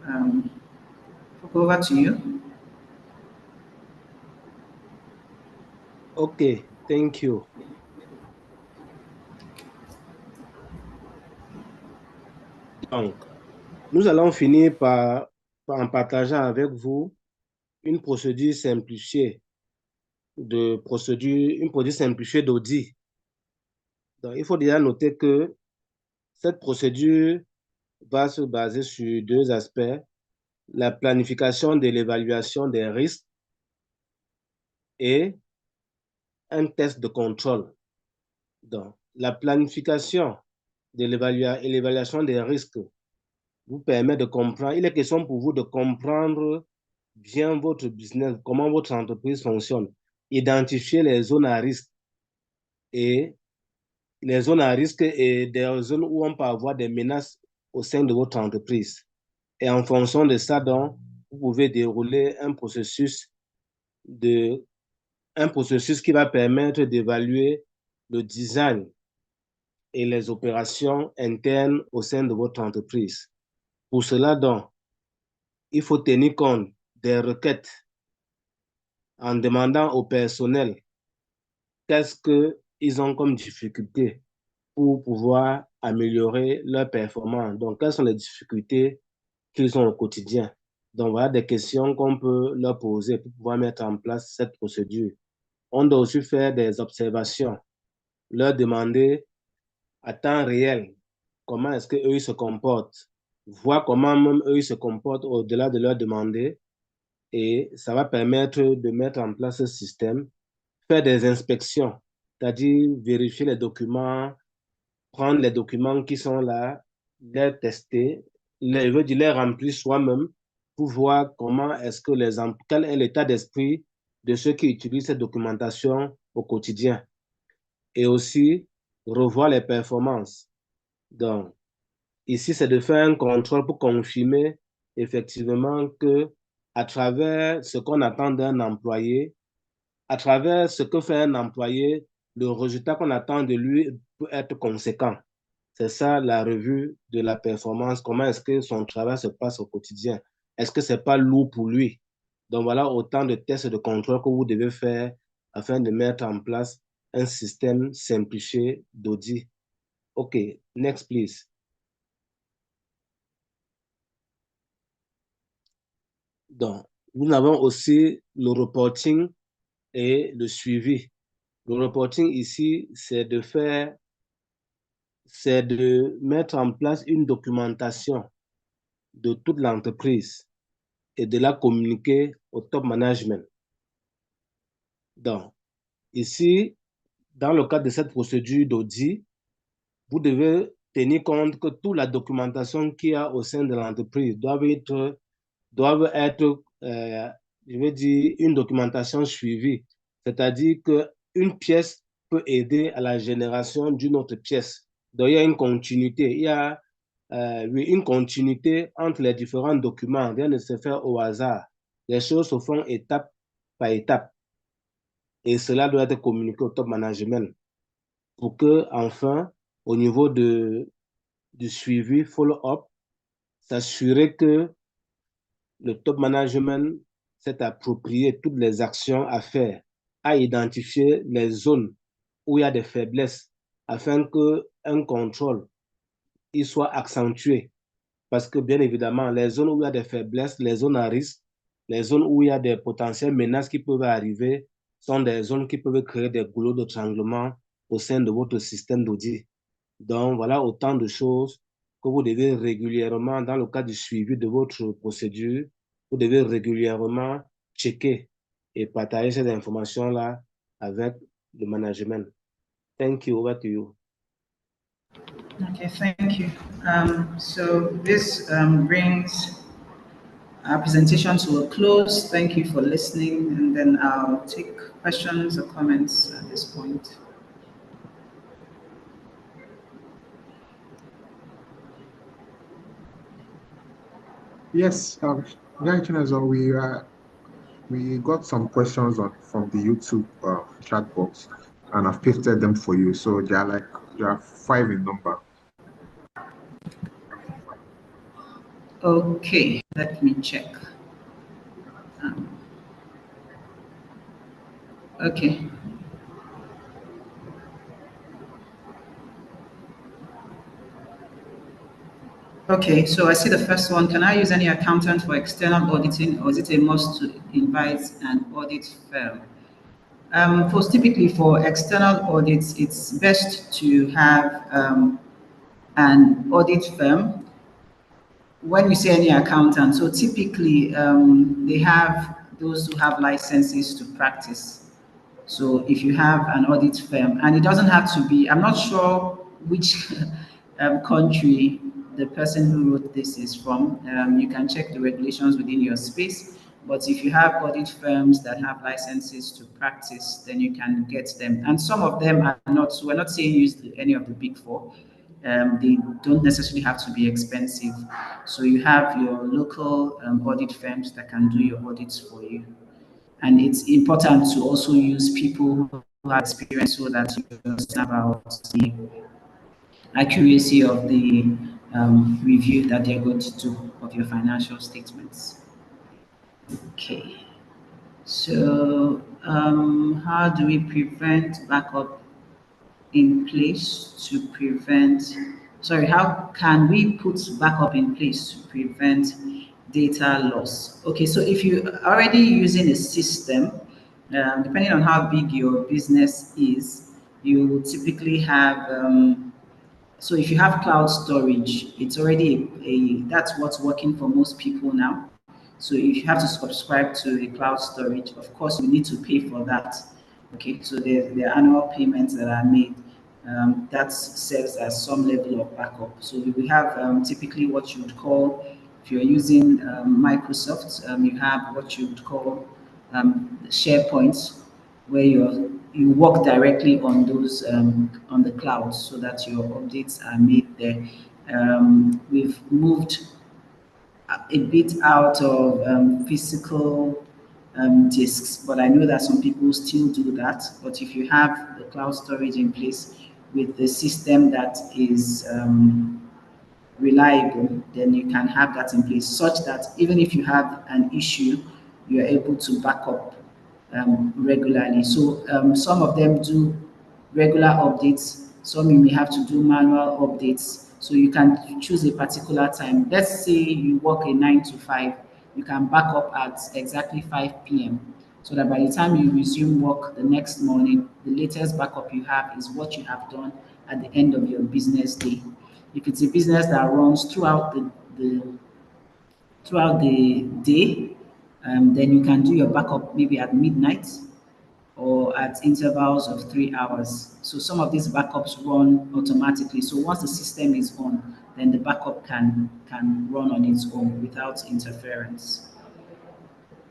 Um, Over to you. Okay, thank you. Donc, nous allons finir en partageant avec vous une procédure simplifiée une procédure simplifiée d'audit. Donc, il faut déjà noter que cette procédure va se baser sur deux aspects: la planification de l'évaluation des risques et un test de contrôle. Donc, la planification de l'évaluation des risques vous permet de comprendre, il est question pour vous de comprendre bien votre business, comment votre entreprise fonctionne, identifier les zones à risque et des zones où on peut avoir des menaces au sein de votre entreprise. Et en fonction de ça, donc, vous pouvez dérouler un processus qui va permettre d'évaluer le design et les opérations internes au sein de votre entreprise. Pour cela, donc, il faut tenir compte des requêtes en demandant au personnel qu'est-ce qu'ils ont comme difficulté pour pouvoir améliorer leur performance. Donc, quelles sont les difficultés qu'ils ont au quotidien? Donc, voilà des questions qu'on peut leur poser pour pouvoir mettre en place cette procédure. On doit aussi faire des observations, leur demander à temps réel comment est-ce qu'eux ils se comportent, voir comment même eux ils se comportent au-delà de leur demander, et ça va permettre de mettre en place ce système, faire des inspections, c'est-à-dire vérifier les documents, prendre les documents qui sont là, les tester, les remplir soi-même pour voir comment est-ce que quel est l'état d'esprit de ceux qui utilisent cette documentation au quotidien, et aussi revoir les performances. Donc, ici, c'est de faire un contrôle pour confirmer effectivement que à travers ce qu'on attend d'un employé, à travers ce que fait un employé, le résultat qu'on attend de lui peut être conséquent. C'est ça la revue de la performance. Comment est-ce que son travail se passe au quotidien? Est-ce que c'est pas lourd pour lui? Donc voilà autant de tests de contrôle que vous devez faire afin de mettre en place un système simplifié d'audit. OK, next please. Donc, nous avons aussi le reporting et le suivi. Le reporting ici, c'est de mettre en place une documentation de toute l'entreprise et de la communiquer au top management. Donc, ici, dans le cadre de cette procédure d'audit, vous devez tenir compte que toute la documentation qu'il y a au sein de l'entreprise doivent être, je veux dire, une documentation suivie. C'est-à-dire qu'une pièce peut aider à la génération d'une autre pièce. Donc, il y a une continuité. Il y a une continuité entre les différents documents. Rien ne se fait au hasard. Les choses se font étape par étape. Et cela doit être communiqué au top management pour que, enfin, au niveau du suivi, follow-up, s'assurer que le top management s'est approprié toutes les actions à faire, à identifier les zones où il y a des faiblesses afin qu'un contrôle il soit accentué. Parce que, bien évidemment, les zones où il y a des faiblesses, les zones à risque, les zones où il y a des potentielles menaces qui peuvent arriver, sont des zones qui peuvent créer des goulots d'étranglement au sein de votre système d'audit. Donc, voilà autant de choses que vous devez régulièrement, dans le cadre du suivi de votre procédure, vous devez régulièrement checker et partager ces informations-là avec le management. Thank you. Over to you. Okay, thank you. So this brings our presentation to a close. Thank you for listening, and then I'll take questions or comments at this point. Yes, yeah, Chinezo, we got some questions from the YouTube chat box, and I've pasted them for you. So there are 5 in number. Okay, let me check. Okay. Okay, so I see the first one. Can I use any accountant for external auditing, or is it a must to invite an audit firm? For typically for external audits, it's best to have an audit firm. When you say any accountant, so typically they have those who have licenses to practice. So if you have an audit firm, and it doesn't have to be, I'm not sure which country the person who wrote this is from. You can check the regulations within your space. But if you have audit firms that have licenses to practice, then you can get them. And some of them are not, so we're not saying use any of the big four. They don't necessarily have to be expensive. So you have your local audit firms that can do your audits for you. And it's important to also use people who have experience so that you understand about the accuracy of the review that they're going to do of your financial statements. Okay. So, how do we prevent backup in place to prevent, sorry, how can we put backup in place to prevent data loss? Okay, so if you are already using a system, depending on how big your business is, you will typically have so if you have cloud storage, it's already that's what's working for most people now. So if you have to subscribe to a cloud storage, of course you need to pay for that. Okay, so there are annual payments that are made. That serves as some level of backup. So we have typically what you would call, if you're using Microsoft, you have what you would call SharePoint, where you work directly on those on the cloud so that your updates are made there. We've moved a bit out of physical disks, but I know that some people still do that. But if you have the cloud storage in place with the system that is reliable, then you can have that in place such that even if you have an issue, you're able to back up regularly. So some of them do regular updates, some you may have to do manual updates. So you can choose a particular time. Let's say you work a 9 to 5, you can back up at exactly 5 p.m. so that by the time you resume work the next morning, the latest backup you have is what you have done at the end of your business day. If it's a business that runs throughout the day, then you can do your backup maybe at midnight or at intervals of 3 hours. So some of these backups run automatically. So once the system is on, then the backup can run on its own without interference.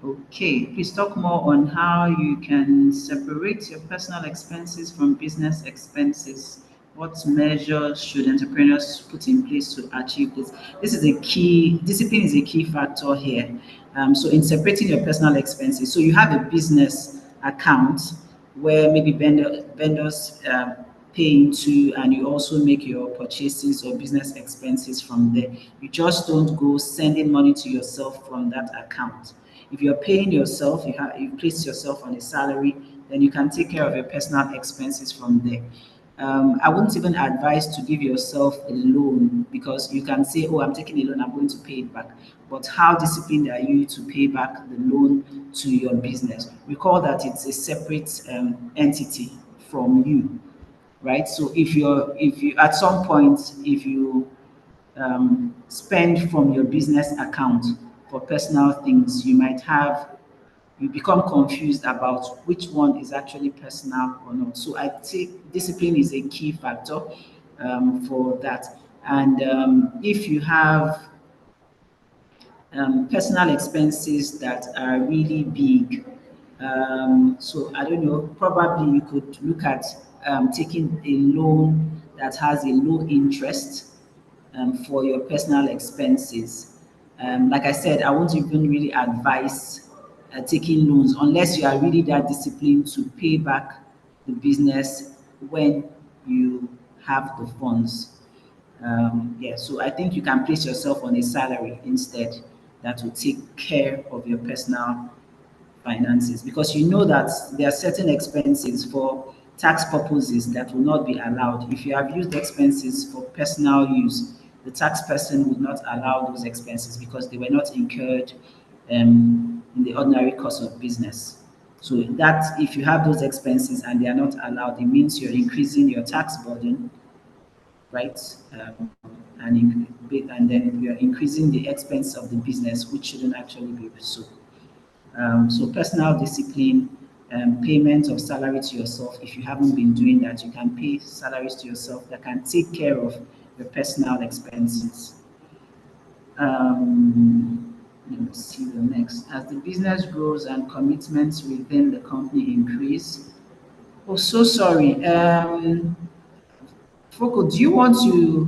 Okay, please talk more on how you can separate your personal expenses from business expenses. What measures should entrepreneurs put in place to achieve this? This is a key, discipline is a key factor here. So in separating your personal expenses, so you have a business account where maybe vendors pay into, and you also make your purchases or business expenses from there. You just don't go sending money to yourself from that account. If you're paying yourself, you place yourself on a salary, then you can take care of your personal expenses from there. I wouldn't even advise to give yourself a loan because you can say, oh, I'm taking a loan, I'm going to pay it back. But how disciplined are you to pay back the loan to your business? Recall that it's a separate entity from you, right? So if you at some point, if you spend from your business account for personal things, you become confused about which one is actually personal or not. So I think discipline is a key factor for that. And if you have personal expenses that are really big, so I don't know, probably you could look at taking a loan that has a low interest for your personal expenses. Like I said, I won't even really advise taking loans unless you are really that disciplined to pay back the business when you have the funds. Yeah, so I think you can place yourself on a salary instead that will take care of your personal finances, because you know that there are certain expenses for tax purposes that will not be allowed. If you have used expenses for personal use, the tax person would not allow those expenses because they were not incurred in the ordinary course of business. So that if you have those expenses and they are not allowed, it means you're increasing your tax burden, right? And then you're increasing the expense of the business, which shouldn't actually be so. So personal discipline, payment of salary to yourself. If you haven't been doing that, you can pay salaries to yourself that can take care of your personal expenses. Let me see the next. As the business grows and commitments within the company increase. Oh, so sorry. Foko, do you want to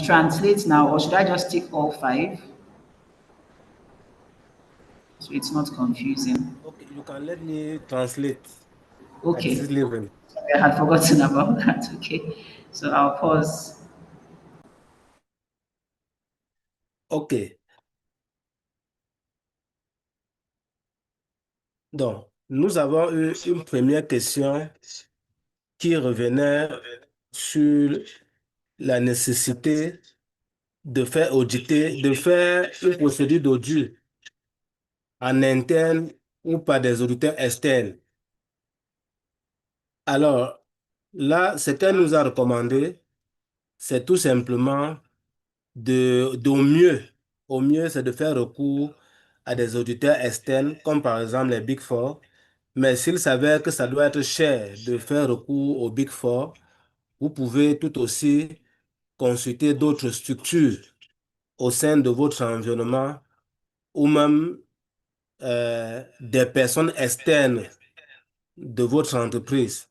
translate now, or should I just take all five? So it's not confusing. Okay, you can let me translate at Okay. this level. Sorry, I had forgotten about that. Okay. So I'll pause. OK. Donc, nous avons eu une première question qui revenait sur la nécessité de faire auditer, de faire une procédure d'audit en interne ou par des auditeurs externes. Alors, là, ce qu'elle nous a recommandé, c'est tout simplement au mieux, c'est de faire recours à des auditeurs externes, comme par exemple les Big Four. Mais s'il s'avère que ça doit être cher de faire recours aux Big Four, vous pouvez tout aussi consulter d'autres structures au sein de votre environnement ou même des personnes externes de votre entreprise.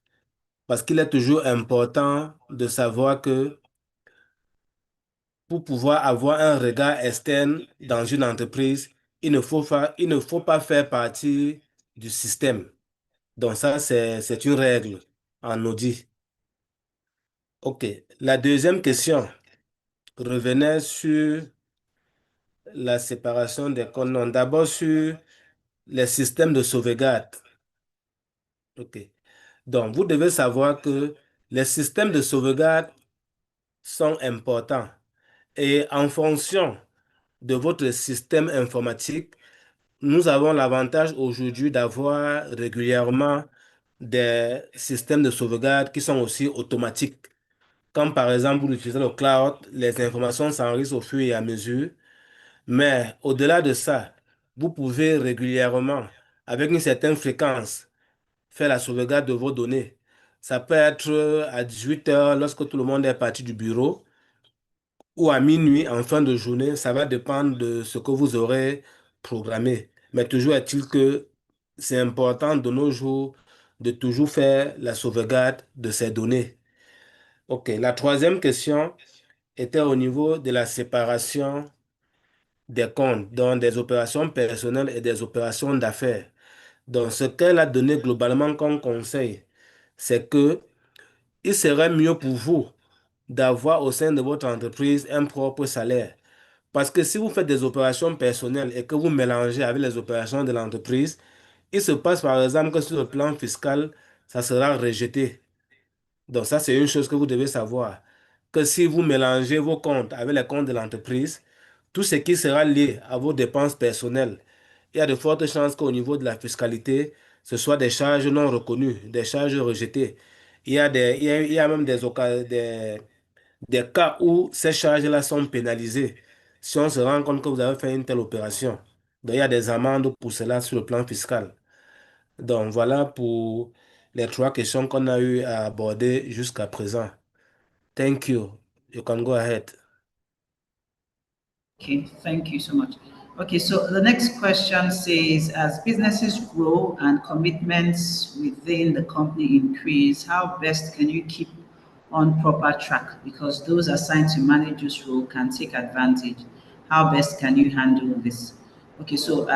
Parce qu'il est toujours important de savoir que pour pouvoir avoir un regard externe dans une entreprise, il ne faut pas faire partie du système. Donc ça, c'est une règle en audit. OK. La deuxième question revenait sur la séparation des comptes. Non, d'abord sur les systèmes de sauvegarde. OK. Donc, vous devez savoir que les systèmes de sauvegarde sont importants. Et en fonction de votre système informatique, nous avons l'avantage aujourd'hui d'avoir régulièrement des systèmes de sauvegarde qui sont aussi automatiques. Comme par exemple, vous utilisez le cloud, les informations s'enregistrent au fur et à mesure. Mais au-delà de ça, vous pouvez régulièrement, avec une certaine fréquence, faire la sauvegarde de vos données. Ça peut être à 18 heures lorsque tout le monde est parti du bureau ou à minuit en fin de journée. Ça va dépendre de ce que vous aurez programmé. Mais toujours est-il que c'est important de nos jours de toujours faire la sauvegarde de ces données. OK. La troisième question était au niveau de la séparation des comptes, donc des opérations personnelles et des opérations d'affaires. Donc, ce qu'elle a donné globalement comme conseil, c'est que il serait mieux pour vous d'avoir au sein de votre entreprise un propre salaire. Parce que si vous faites des opérations personnelles et que vous mélangez avec les opérations de l'entreprise, il se passe par exemple que sur le plan fiscal, ça sera rejeté. Donc ça, c'est une chose que vous devez savoir. Que si vous mélangez vos comptes avec les comptes de l'entreprise, tout ce qui sera lié à vos dépenses personnelles, il y a de fortes chances qu'au niveau de la fiscalité, ce soit des charges non reconnues, des charges rejetées. Il y a même des cas où ces charges-là sont pénalisées si on se rend compte que vous avez fait une telle opération. Donc, il y a des amendes pour cela sur le plan fiscal. Donc, voilà pour les trois questions qu'on a eu à aborder jusqu'à présent. Thank you. You can go ahead. Okay, thank you so much. Okay, so the next question says, as businesses grow and commitments within the company increase, how best can you keep on proper track? Because those assigned to manage this role can take advantage. How best can you handle this? Okay, so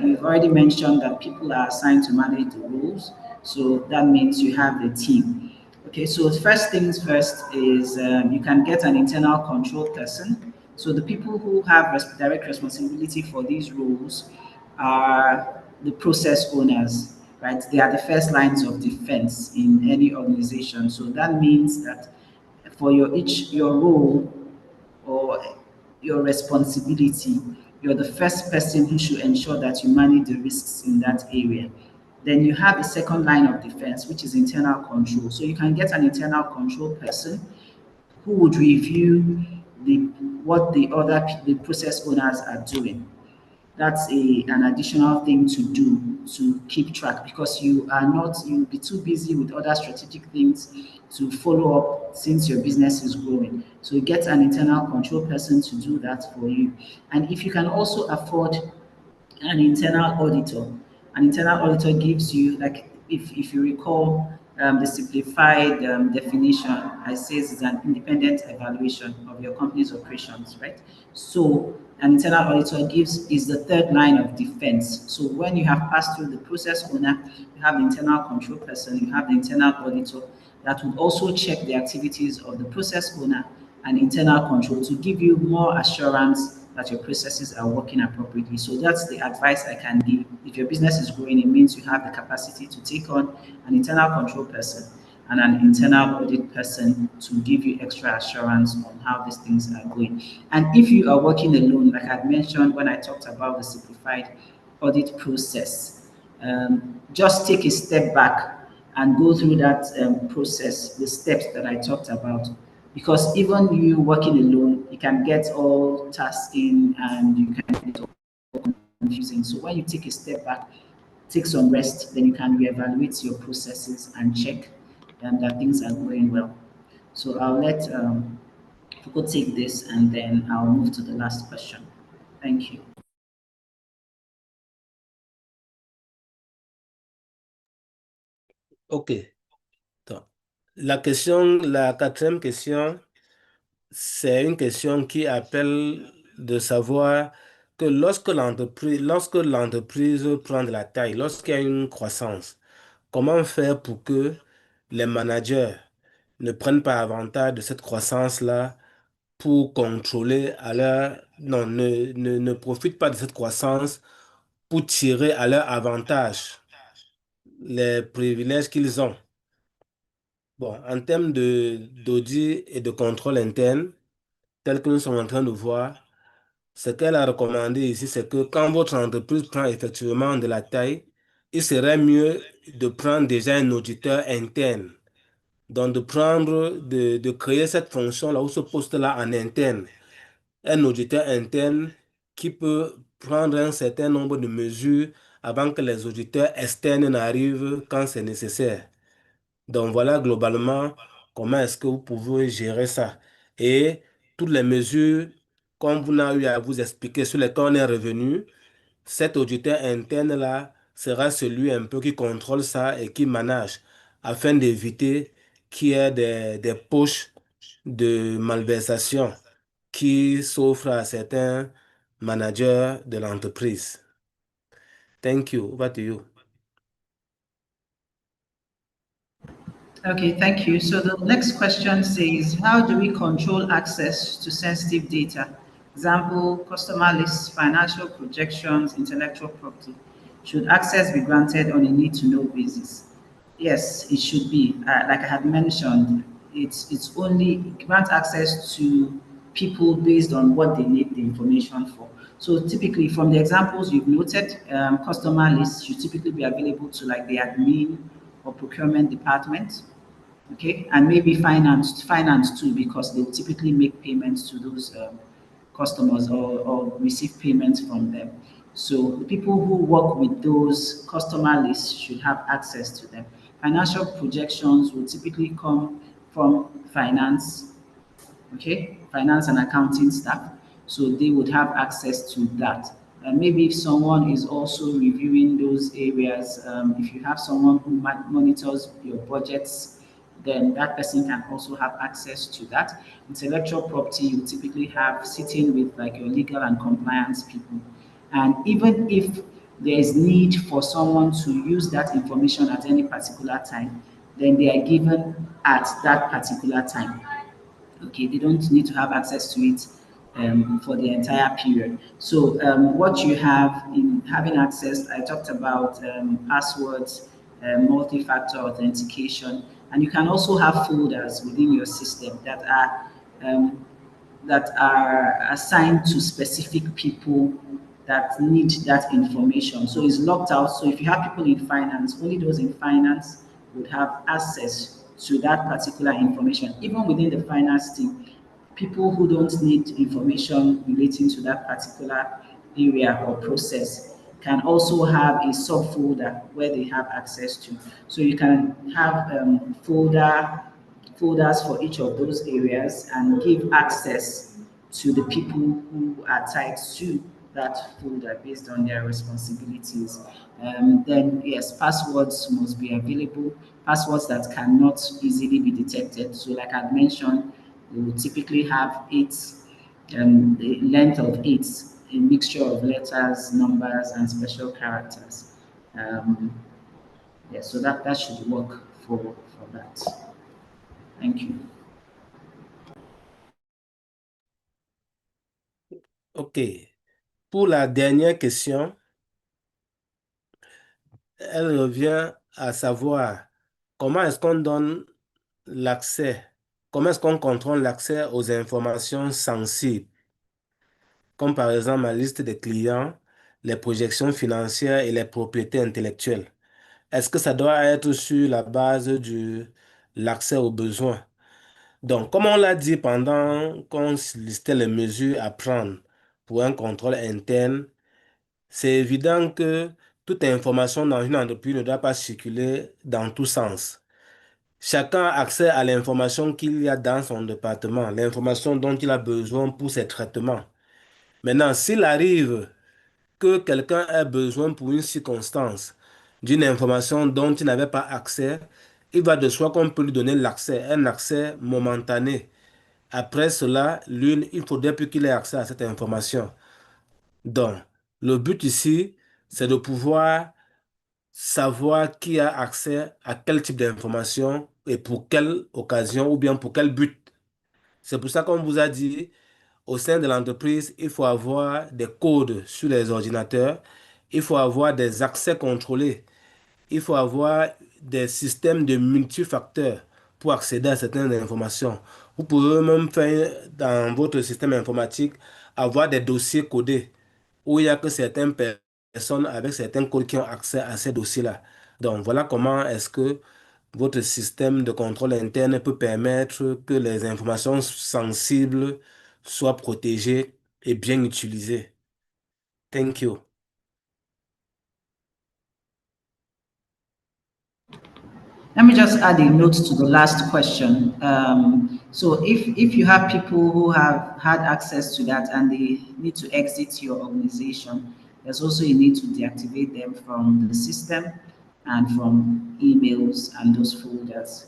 you've already mentioned that people are assigned to manage the roles. So that means you have the team. Okay, so first things first is you can get an internal control person. So the people who have direct responsibility for these roles are the process owners, right? They are the first lines of defense in any organization. So that means that for your role or your responsibility, you're the first person who should ensure that you manage the risks in that area. Then you have the second line of defense, which is internal control. So you can get an internal control person who would review the what the process owners are doing. That's an additional thing to do to keep track, because you'll be too busy with other strategic things to follow up since your business is growing. So you get an internal control person to do that for you. And if you can also afford an internal auditor. An internal auditor gives you, like, if you recall, the simplified definition, I says it's an independent evaluation of your company's operations, right? So an internal auditor is the third line of defense. So when you have passed through the process owner, you have the internal control person, you have the internal auditor that would also check the activities of the process owner and internal control to give you more assurance that your processes are working appropriately. So that's the advice I can give. If your business is growing, it means you have the capacity to take on an internal control person and an internal audit person to give you extra assurance on how these things are going. And if you are working alone, like I mentioned when I talked about the simplified audit process, just take a step back and go through that process, the steps that I talked about. Because even you working alone, it can get all tasking and you can get all confusing. So when you take a step back, take some rest, then you can reevaluate your processes and check that things are going well. So I'll let Fuko take this and then I'll move to the last question. Thank you. OK. Donc, la quatrième question, c'est une question qui appelle de savoir que lorsque l'entreprise prend de la taille, lorsqu'il y a une croissance, comment faire pour que les managers ne prennent pas avantage de cette croissance-là pour contrôler non, ne profitent pas de cette croissance pour tirer à leur avantage les privilèges qu'ils ont. Bon, en termes d'audit et de contrôle interne, tel que nous sommes en train de voir, ce qu'elle a recommandé ici, c'est que quand votre entreprise prend effectivement de la taille, il serait mieux de prendre déjà un auditeur interne. Donc, de créer cette fonction-là ou ce poste-là en interne. Un auditeur interne qui peut prendre un certain nombre de mesures avant que les auditeurs externes n'arrivent quand c'est nécessaire. Donc voilà globalement comment est-ce que vous pouvez gérer ça. Et toutes les mesures, comme vous n'avez eu à vous expliquer, sur lesquelles on est revenu, cet auditeur interne-là sera celui un peu qui contrôle ça et qui manage afin d'éviter qu'il y ait des poches de malversation qui s'offrent à certains managers de l'entreprise. Thank you. Over to you. Okay, thank you. So the next question says, how do we control access to sensitive data? Example, customer lists, financial projections, intellectual property. Should access be granted on a need-to-know basis? Yes, it should be. Like I had mentioned, it's only grant access to people based on what they need the information for. So typically, from the examples you've noted, customer lists should typically be available to like the admin or procurement department, okay, and maybe finance too, because they typically make payments to those customers or receive payments from them. So the people who work with those customer lists should have access to them. Financial projections will typically come from finance, okay, finance and accounting staff. So they would have access to that. And maybe if someone is also reviewing those areas, if you have someone who monitors your budgets, then that person can also have access to that. Intellectual property, you typically have sitting with like your legal and compliance people. And even if there is need for someone to use that information at any particular time, then they are given at that particular time. Okay, they don't need to have access to it for the entire period. So what you have in having access, I talked about passwords, multi-factor authentication, and you can also have folders within your system um, that are assigned to specific people that need that information. So it's locked out. So if you have people in finance, only those in finance would have access to that particular information. Even within the finance team, people who don't need information relating to that particular area or process can also have a subfolder where they have access to. So you can have folders for each of those areas and give access to the people who are tied to that folder based on their responsibilities. Then, yes, passwords must be available, passwords that cannot easily be detected. So, like I mentioned, we will typically have the length of eight, a mixture of letters, numbers, and special characters. Um, yeah, so that should work for that. Thank you. OK. Pour la dernière question, elle revient à savoir comment est-ce qu'on donne l'accès, comment est-ce qu'on contrôle l'accès aux informations sensibles, comme par exemple la liste des clients, les projections financières et les propriétés intellectuelles. Est-ce que ça doit être sur la base de l'accès aux besoins? Donc, comme on l'a dit pendant qu'on listait les mesures à prendre pour un contrôle interne, c'est évident que toute information dans une entreprise ne doit pas circuler dans tous sens. Chacun a accès à l'information qu'il y a dans son département, l'information dont il a besoin pour ses traitements. Maintenant, s'il arrive que quelqu'un ait besoin pour une circonstance d'une information dont il n'avait pas accès, il va de soi qu'on peut lui donner l'accès, un accès momentané. Après cela, il faudrait plus qu'il ait accès à cette information. Donc, le but ici, c'est de pouvoir savoir qui a accès à quel type d'information et pour quelle occasion ou bien pour quel but. C'est pour ça qu'on vous a dit, au sein de l'entreprise, il faut avoir des codes sur les ordinateurs, il faut avoir des accès contrôlés, il faut avoir des systèmes de multifacteurs pour accéder à certaines informations. Vous pouvez même faire dans votre système informatique avoir des dossiers codés où il n'y a que certaines personnes avec certains codes qui ont accès à ces dossiers-là. Donc voilà comment est-ce que votre système de contrôle interne peut permettre que les informations sensibles soient protégées et bien utilisées. Thank you. Let me just add a note to the last question. So if you have people who have had access to that and they need to exit your organization, there's also a need to deactivate them from the system and from emails and those folders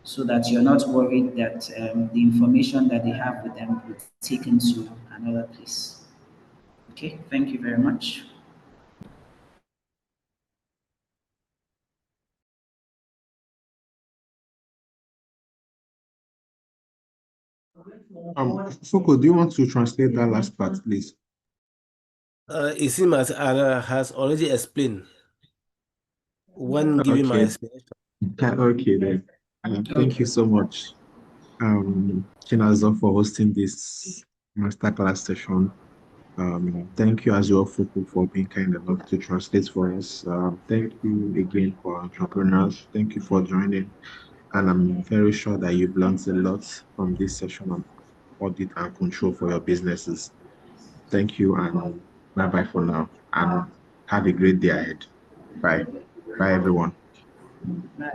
so that you're not worried that the information that they have with them will be taken to another place. Okay, thank you very much. Foko, do you want to translate that last part, please? Isim has already explained when giving my Okay. explanation. Okay, then. Thank you so much, Chinazo, for hosting this masterclass session. Thank you as well, Foko, for being kind enough to translate for us. Thank you again for entrepreneurs. Thank you for joining. And I'm very sure that you've learned a lot from this session on audit and control for your businesses. Thank you and bye bye for now. And have a great day ahead. Bye. Bye, everyone. Bye.